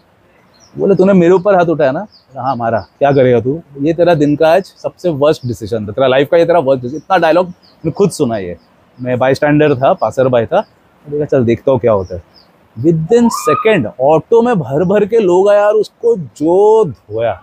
[SPEAKER 1] बोले तूने मेरे ऊपर हाथ उठाया ना, हाँ मारा, क्या करेगा तू, ये तेरा दिन का आज सबसे वर्स्ट डिसीजन था, तेरा लाइफ का ये तेरा वर्स्ट डिसीजन। इतना डायलॉग मैंने खुद सुना, ये मैं बाई स्टैंडर था, पासर बाई था, देखा चल देखता हूँ क्या होता है। विद इन सेकेंड ऑटो में भर भर के लोग आए यार, उसको जो धोया,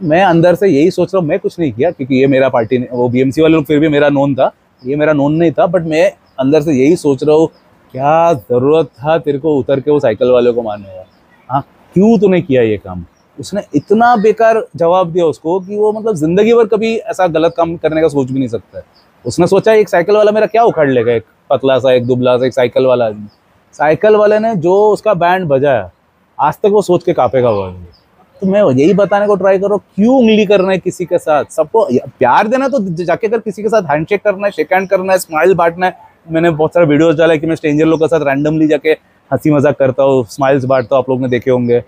[SPEAKER 1] मैं अंदर से यही सोच रहा हूँ, मैं कुछ नहीं किया क्योंकि ये मेरा पार्टी ने, वो बीएमसी वाले लोग फिर भी मेरा नोन था, ये मेरा नोन नहीं था, बट मैं अंदर से यही सोच रहा हूँ क्या ज़रूरत था तेरे को उतर के वो साइकिल वाले को मारने का। हाँ, क्यों तूने किया ये काम। उसने इतना बेकार जवाब दिया उसको कि वो मतलब ज़िंदगी भर कभी ऐसा गलत काम करने का सोच भी नहीं सकता है। उसने सोचा एक साइकिल वाला मेरा क्या उखाड़ लेगा, एक पतला सा, एक दुबला सा, एक साइकिल वाला आदमी। साइकिल वाले ने जो उसका बैंड बजाया, आज तक वो सोच के कांपेगा हुआ है। तो मैं यही बताने को ट्राई कर रहा हूँ, क्यों उंगली करना है किसी के साथ। सबको प्यार देना है तो जाके अगर किसी के साथ हैंडशेक करना है, शेक हैंड करना है, स्माइल बांटना है। मैंने बहुत सारे वीडियोस डाला है कि मैं स्ट्रेंजर लोग के साथ रैंडमली जाके हंसी मजाक करता हूँ, स्माइल्स बांटता हूँ, आप लोग ने देखे होंगे।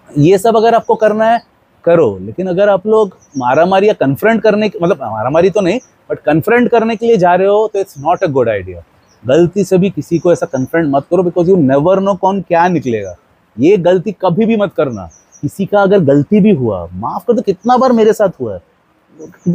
[SPEAKER 1] ये सब अगर आपको करना है करो, लेकिन अगर आप लोग मारामारी या कन्फ्रंट करने, मतलब मारामारी तो नहीं बट कन्फ्रंट करने के लिए जा रहे हो तो it's not a good idea. गलती से भी किसी को ऐसा कन्फ्रंट मत करो, बिकॉज यू नेवर नो कौन क्या निकलेगा। ये गलती कभी भी मत करना। किसी का अगर गलती भी हुआ, माफ कर दो, कितना बार मेरे साथ हुआ है,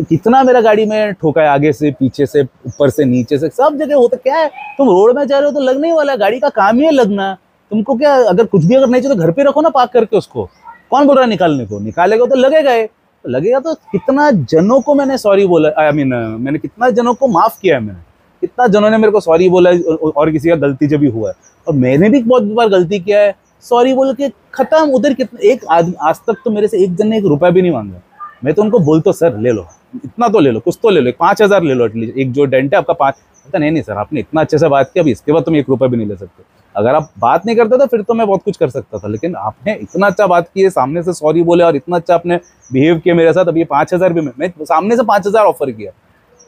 [SPEAKER 1] कितना मेरा गाड़ी में ठोका है, आगे से, पीछे से, ऊपर से, नीचे से, सब जगह होता। क्या है, तुम रोड में जा रहे हो तो लगने ही वाला है, गाड़ी का काम ही है लगना। तुमको क्या, अगर कुछ भी अगर नहीं चाहिए तो घर पे रखो ना पार्क करके उसको। कौन बोल रहा है निकालने को, निकालेगा तो लगेगा ही। तो लगेगा तो कितना जनों को मैंने सॉरी बोला, आई मीन मैंने कितना जनों को माफ किया है, मैंने कितना जनों ने मेरे को सॉरी बोला है, और किसी का गलती जब भी हुआ है। और मैंने भी बहुत बार गलती किया है, सॉरी बोल के खत्म। उधर कितना, एक आदमी आज तक तो मेरे से एक जन ने 1 रुपया भी नहीं मांगा। मैं तो उनको बोलता सर ले लो, इतना तो ले लो, कुछ तो ले लो, 5,000 ले लो एटलीस्ट, एक जो डेंट है आपका 5। कहता नहीं सर, आपने इतना अच्छे से बात किया, अभी इसके बाद तुम 1 रुपया भी नहीं ले सकते। अगर आप बात नहीं करते तो फिर तो मैं बहुत कुछ कर सकता था, लेकिन आपने इतना अच्छा बात की है, सामने से सॉरी बोले और इतना अच्छा आपने बिहेव किया मेरे साथ। अब ये 5,000 भी मैं सामने से 5,000 ऑफर किया,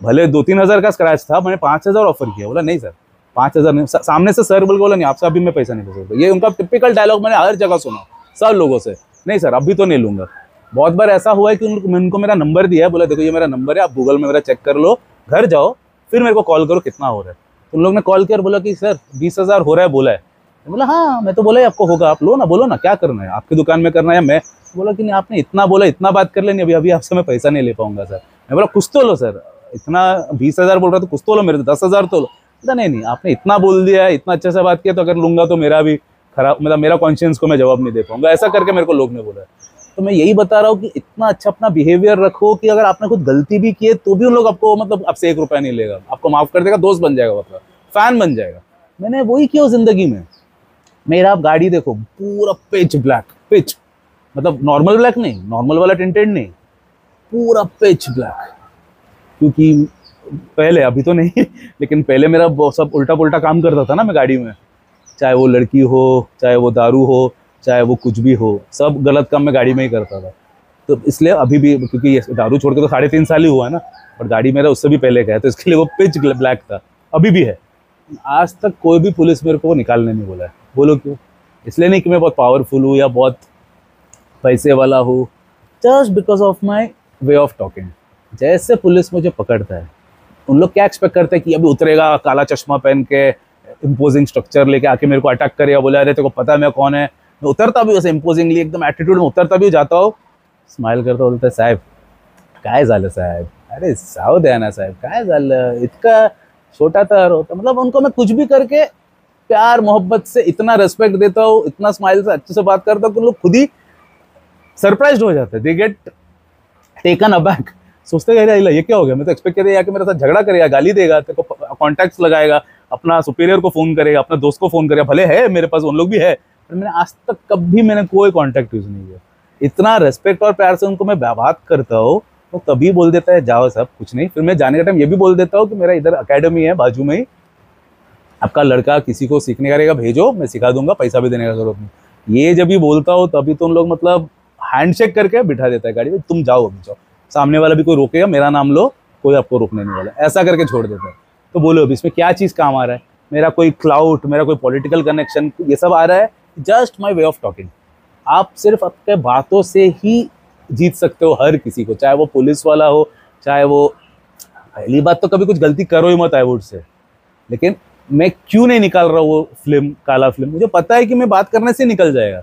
[SPEAKER 1] भले 2-3 हज़ार का स्क्रैच था, मैंने 5,000 ऑफर किया। बोला नहीं सर 5,000 नहीं, सामने से सर बोल के बोला नहीं आपसे अभी मैं पैसा नहीं ले सकता। ये उनका टिपिकल डायलॉग मैंने हर जगह सुना, सब लोगों से, नहीं सर अभी तो नहीं लूंगा। बहुत बार ऐसा हुआ है कि उनको मेरा नंबर दिया है, बोला देखो ये मेरा नंबर है, आप गूगल में मेरा चेक कर लो, घर जाओ फिर मेरे को कॉल करो कितना हो रहा है। तो उन लोग ने कॉल किया और बोला कि सर 20,000 हो रहा है बोला है। बोला हाँ, मैं तो बोला ही आपको होगा, आप लो ना, बोलो ना क्या करना है, आपकी दुकान में करना है या मैं। बोला कि नहीं आपने इतना बोला, इतना बात कर लेनी, अभी अभी आपसे मैं पैसा नहीं ले पाऊंगा सर। मैं बोला कुछ तो लो सर, इतना 20,000 बोल रहा तो कुछ तो लो, मेरे तो 10,000 तो लो। बोला नहीं आपने इतना बोल दिया है, इतना अच्छे से बात किया, तो अगर लूंगा तो मेरा भी खराब, मतलब मेरा कॉन्शियंस को मैं जवाब नहीं दे पाऊंगा। ऐसा करके मेरे को लोग ने बोला। तो मैं यही बता रहा हूँ कि इतना अच्छा अपना बिहेवियर रखो कि अगर आपने कुछ गलती भी की है तो भी उन लोग आपको, मतलब आपसे 1 रुपया नहीं लेगा, आपको माफ कर देगा, दोस्त बन जाएगा, आपका फैन बन जाएगा। मैंने वही किया जिंदगी में। मेरा आप गाड़ी देखो, पूरा पिच ब्लैक, पिच मतलब नॉर्मल ब्लैक नहीं, नॉर्मल वाला टिंटेड नहीं, पूरा पिच ब्लैक। क्योंकि पहले, अभी तो नहीं लेकिन पहले मेरा सब उल्टा पुल्टा काम करता था ना मैं गाड़ी में, चाहे वो लड़की हो, चाहे वो दारू हो, चाहे वो कुछ भी हो, सब गलत काम मैं गाड़ी में ही करता था। तो इसलिए अभी भी, क्योंकि ये दारू छोड़ के तो 3.5 साल ही हुआ है ना, और गाड़ी मेरा उससे भी पहले का है, तो इसके लिए वो पिच ब्लैक था, अभी भी है। आज तक कोई भी पुलिस मेरे को निकालने नहीं बोला है। बोलो क्यों? इसलिए नहीं कि मैं बहुत पावरफुल हूँ या बहुत पैसे वाला हूँ, just because of my way of talking. जैसे पुलिस मुझे पकड़ता है, उन लोग क्या एक्सपेक्ट करते हैं कि अभी उतरेगा काला चश्मा पहन के, इम्पोजिंग स्ट्रक्चर लेके आके मेरे को अटैक करेगा, बोला अरे तेरे को पता है मैं कौन है। मैं उतरता भी वैसे इम्पोजिंगली, एकदम एटीट्यूड में उतरता भी जाता हूँ, स्माइल करता बोलता है साहेब काय झालं साहेब, अरे जाऊ द्या ना साहेब, काय झालं, इतका छोटा तर होता। मतलब उनको मैं कुछ भी करके प्यार मोहब्बत से इतना रेस्पेक्ट देता हूँ, इतना स्माइल से अच्छे से बात करता हूँ कि लोग खुद ही सरप्राइज हो जाते हैं, दे गेट टेकन अबैक। सोचते हैं ये क्या हो गया, मैं तो एक्सपेक्ट कर रही है कि मेरे साथ झगड़ा करेगा, गाली देगा, तेरे को कॉन्टैक्ट्स लगाएगा, अपना सुपीरियर को फोन करेगा, अपना दोस्त को फोन करेगा, भले है मेरे पास उन लोग भी है, पर मैंने आज तक कभी मैंने कोई कॉन्टैक्ट यूज नहीं किया। इतना रेस्पेक्ट और प्यार से उनको मैं बात करता हूँ, तो तभी बोल देता है जाओ सब कुछ नहीं। फिर मैं जाने का टाइम ये भी बोल देता हूँ कि मेरा इधर अकेडमी है बाजू में ही, आपका लड़का किसी को सीखने का रहेगा भेजो, मैं सिखा दूंगा, पैसा भी देने का जरूरत नहीं। ये जब भी बोलता हो तभी तो उन लोग मतलब हैंडशेक करके बिठा देता है गाड़ी में, तुम जाओ अभी जाओ, सामने वाला भी कोई रोकेगा मेरा नाम लो, कोई आपको रोकने नहीं वाला, ऐसा करके छोड़ देता है। तो बोलो अभी इसमें क्या चीज़ काम आ रहा है, मेरा कोई क्लाउट, मेरा कोई पॉलिटिकल कनेक्शन, ये सब आ रहा है? Just my way of talking. आप सिर्फ आपके बातों से ही जीत सकते हो हर किसी को, चाहे वो पुलिस वाला हो, चाहे वो, पहली बात तो कभी कुछ गलती करो ही मत आई वुड से। लेकिन मैं क्यों नहीं निकाल रहा वो फिल्म, काला फिल्म, मुझे पता है कि मैं बात करने से निकल जाएगा।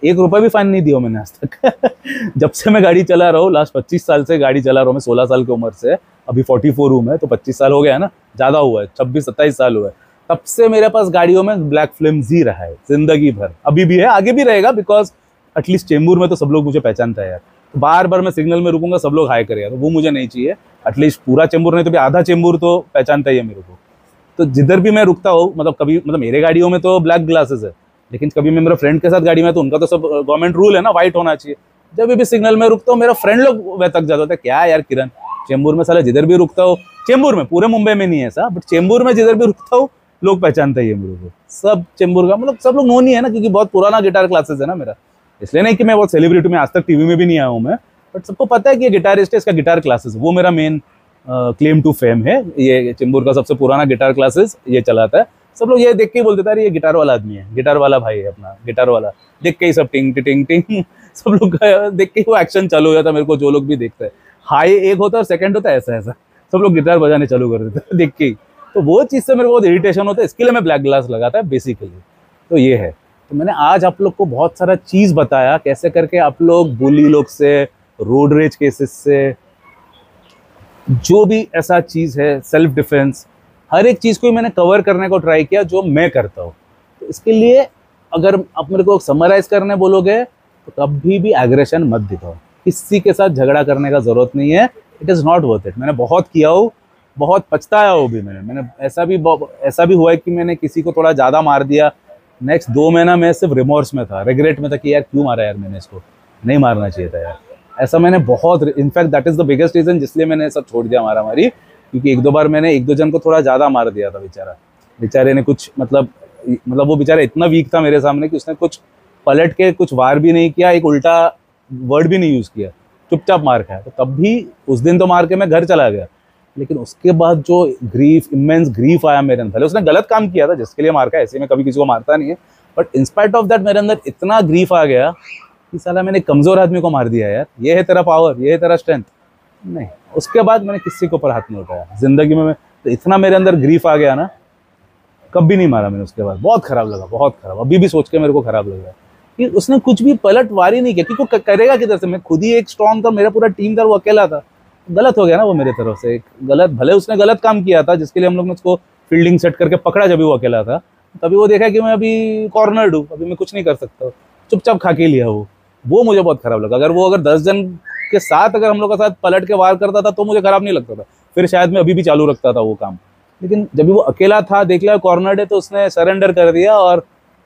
[SPEAKER 1] 1 रुपया भी फाइन नहीं दिया मैंने आज तक जब से मैं गाड़ी चला रहा हूँ, लास्ट 25 साल से गाड़ी चला रहा हूँ मैं, 16 साल की उम्र से, अभी 44 हूँ मैं, तो 25 साल हो गया है ना, ज़्यादा हुआ है, 26-27 साल हुआ है। तब से मेरे पास गाड़ियों में ब्लैक फिल्म्स ही रहा है जिंदगी भर, अभी भी है, आगे भी रहेगा, बिकॉज एटलीस्ट चेंबूर में तो सब लोग मुझे पहचानता है यार। तो बार बार मैं सिग्नल में रुकूंगा, सब लोग हाई करेगा, तो वो मुझे नहीं चाहिए। एटलीस्ट पूरा चेंबूर नहीं तो भी आधा चेंबूर तो पहचानता ही है मेरे को। तो जिधर भी मैं रुकता हूँ, मतलब कभी, मतलब मेरे गाड़ियों में तो ब्लैक ग्लासेस है, लेकिन कभी मैं मेरे फ्रेंड के साथ गाड़ी में, तो उनका तो सब गवर्नमेंट रूल है ना, व्हाइट होना चाहिए। जब भी सिग्नल में रुकता हूँ, मेरा फ्रेंड लोग वह तक जाता है, क्या यार किरण, चेंबूर में साला जिधर भी रुकता हूँ, चेंबूर में, पूरे मुंबई में नहीं है ऐसा, बट चेंबूर में जिधर भी रुकता हूँ लोग पहचानते ही है मेरे को। सब चेंबूर का, मतलब सब लोग नोन ही है ना, क्योंकि बहुत पुराना गिटार क्लासेस है ना मेरा। इसलिए नहीं कि मैं बहुत सेलिब्रिटी में, आज तक टीवी में भी नहीं आया हूँ मैं, बट सबको पता है कि ये गिटारिस्ट है, इसका गिटार क्लासेस, वो मेरा मेन क्लेम टू फेम है। ये चेंबूर का सबसे पुराना गिटार क्लासेस ये चलाता है। सब लोग ये देख के ही बोलते थे, अरे ये गिटार वाला आदमी है, गिटार वाला भाई है अपना, गिटार वाला। देख के ही सब टिंग टिंग टिंग सब लोग देख के ही वो एक्शन चालू हो जाता है मेरे को, जो लोग भी देखते हैं। हाई एक होता है और सेकंड होता है ऐसा ऐसा, सब लोग गिटार बजाने चालू कर देते हैं देख के ही। तो वो चीज़ से मेरे को बहुत इरिटेशन होता है, इसके लिए मैं ब्लैक ग्लास लगाता है बेसिकली। तो ये है। तो मैंने आज आप लोग को बहुत सारा चीज़ बताया, कैसे करके आप लोग बुली लोग से, रोड रेज केसेस से, जो भी ऐसा चीज़ है, सेल्फ डिफेंस, हर एक चीज़ को मैंने कवर करने को ट्राई किया जो मैं करता हूँ। तो इसके लिए अगर आप मेरे को समराइज करने बोलोगे तो कभी भी एग्रेशन मत दिखाओ, किसी के साथ झगड़ा करने का ज़रूरत नहीं है, it is not worth it. मैंने बहुत किया हो, बहुत पछताया हो भी मैंने ऐसा भी हुआ है कि मैंने किसी को थोड़ा ज़्यादा मार दिया, नेक्स्ट 2 महीना मैं सिर्फ रिमोर्स में था, रिग्रेट में था कि यार क्यों मारा यार, मैंने इसको नहीं मारना चाहिए था यार। ऐसा मैंने बहुत, in fact that is the biggest reason जिसलिए मैंने सब छोड़ दिया मारामारी, क्योंकि 1-2 बार मैंने 1-2 जन को थोड़ा ज़्यादा मार दिया था। बेचारे ने कुछ मतलब वो बेचारा इतना वीक था मेरे सामने कि उसने कुछ पलट के कुछ वार भी नहीं किया, एक उल्टा वर्ड भी नहीं यूज़ किया, चुपचाप मार खाया। तो तब भी उस दिन तो मार के मैं घर चला गया, लेकिन उसके बाद जो ग्रीफ, इमेंस ग्रीफ आया मेरे अंदर, उसने गलत काम किया था जिसके लिए मार खाया, ऐसे में कभी किसी को मारता नहीं है, बट इंस्पाइट ऑफ दैट मेरे अंदर इतना ग्रीफ आ गया कि साला मैंने कमज़ोर आदमी को मार दिया यार, ये है तेरा पावर, ये है तेरा स्ट्रेंथ। नहीं, उसके बाद मैंने किसी के ऊपर हाथ नहीं उठाया ज़िंदगी में। तो इतना मेरे अंदर ग्रीफ आ गया ना, कभी नहीं मारा मैंने उसके बाद। बहुत ख़राब लगा, बहुत ख़राब, अभी भी सोच के मेरे को ख़राब लग रहा है कि उसने कुछ भी पलटवार ही नहीं किया, क्योंकि वो करेगा किधर से। मैं खुद ही एक स्ट्रॉन्ग था, मेरा पूरा टीम था, वो अकेला था। गलत हो गया ना वो मेरे तरफ से, एक गलत, भले उसने गलत काम किया था जिसके लिए हम लोग ने उसको फील्डिंग सेट करके पकड़ा जब भी वो अकेला था, तभी वो देखा कि मैं अभी कॉर्नर्ड हूँ, अभी मैं कुछ नहीं कर सकता, चुपचाप खा के लिया वो मुझे बहुत खराब लगा। अगर 10 जन के साथ अगर हम लोग के साथ पलट के वार करता था तो मुझे खराब नहीं लगता था, फिर शायद मैं अभी भी चालू रखता था वो काम। लेकिन जब भी वो अकेला था, देख लिया कॉर्नर्ड है, तो उसने सरेंडर कर दिया और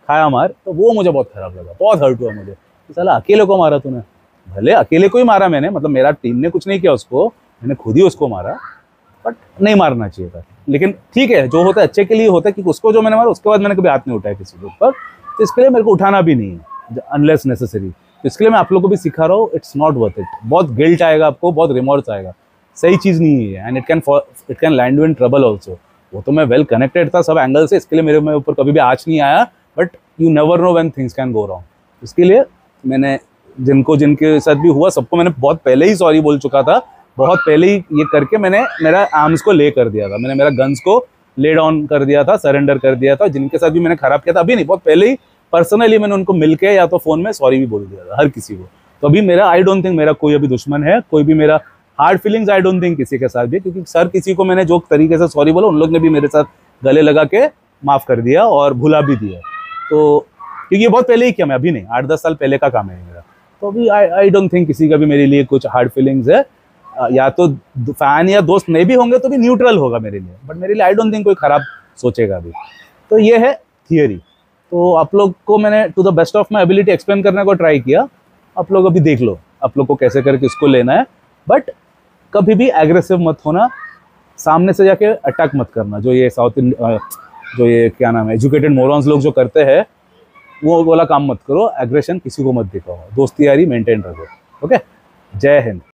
[SPEAKER 1] खाया मार, तो वो मुझे बहुत खराब लगा, बहुत हर्ट हुआ मुझे कि साला अकेले को मारा तूने। भले अकेले को ही मारा मैंने, मतलब मेरा टीम ने कुछ नहीं किया उसको, मैंने खुद ही उसको मारा, बट नहीं मारना चाहिए था। लेकिन ठीक है, जो होता है अच्छे के लिए होता है, कि उसको जो मैंने मारा उसके बाद मैंने कभी हाथ नहीं उठाया किसी के ऊपर, तो इसके लिए मेरे को उठाना भी नहीं है अनलेस नेसेसरी। तो इसके लिए मैं आप लोगों को भी सिखा रहा हूँ, इट्स नॉट वर्थ इट। बहुत गिल्ट आएगा आपको, बहुत रिमोर्स आएगा, सही चीज़ नहीं है, and it can land you in trouble also. वो तो मैं वेल कनेक्टेड था सब एंगल से, इसके लिए मेरे ऊपर कभी भी आँच नहीं आया, but you never know when things can go wrong. इसके लिए मैंने जिनके साथ भी हुआ सबको मैंने बहुत पहले ही सॉरी बोल चुका था, बहुत पहले ही ये करके मैंने मेरा आर्म्स को ले कर दिया था, मैंने मेरा गन्स को ले डाउन कर दिया था, सरेंडर कर दिया था। जिनके साथ भी मैंने खराब किया था, अभी नहीं, बहुत पहले ही पर्सनली मैंने उनको मिलके या तो फ़ोन में सॉरी भी बोल दिया था हर किसी को। तो अभी मेरा, आई डोंट थिंक मेरा कोई अभी दुश्मन है, कोई भी मेरा hard feelings I don't think किसी के साथ भी, क्योंकि सर किसी को मैंने जो तरीके से सॉरी बोला, उन लोग ने भी मेरे साथ गले लगा के माफ़ कर दिया और भुला भी दिया। तो क्योंकि ये बहुत पहले ही किया, मैं अभी नहीं, 8-10 साल पहले का काम है मेरा। तो अभी आई डोंट थिंक किसी का भी मेरे लिए कुछ हार्ड फीलिंग्स है। या तो फैन या दोस्त नहीं भी होंगे तो भी न्यूट्रल होगा मेरे लिए, बट मेरे लिए आई डोंट थिंक कोई खराब सोचेगा भी। तो ये है थियरी। तो आप लोग को मैंने to the best of my ability explain करने को ट्राई किया, आप लोग अभी देख लो आप लोग को कैसे करके इसको लेना है। बट कभी भी एग्रेसिव मत होना, सामने से जाके अटैक मत करना, जो ये जो ये क्या नाम है, एजुकेटेड मोरॉन्स लोग जो करते हैं, वो वाला काम मत करो। एग्रेशन किसी को मत दिखाओ, दोस्ती यारी मेंटेन रखो। ओके, जय हिंद।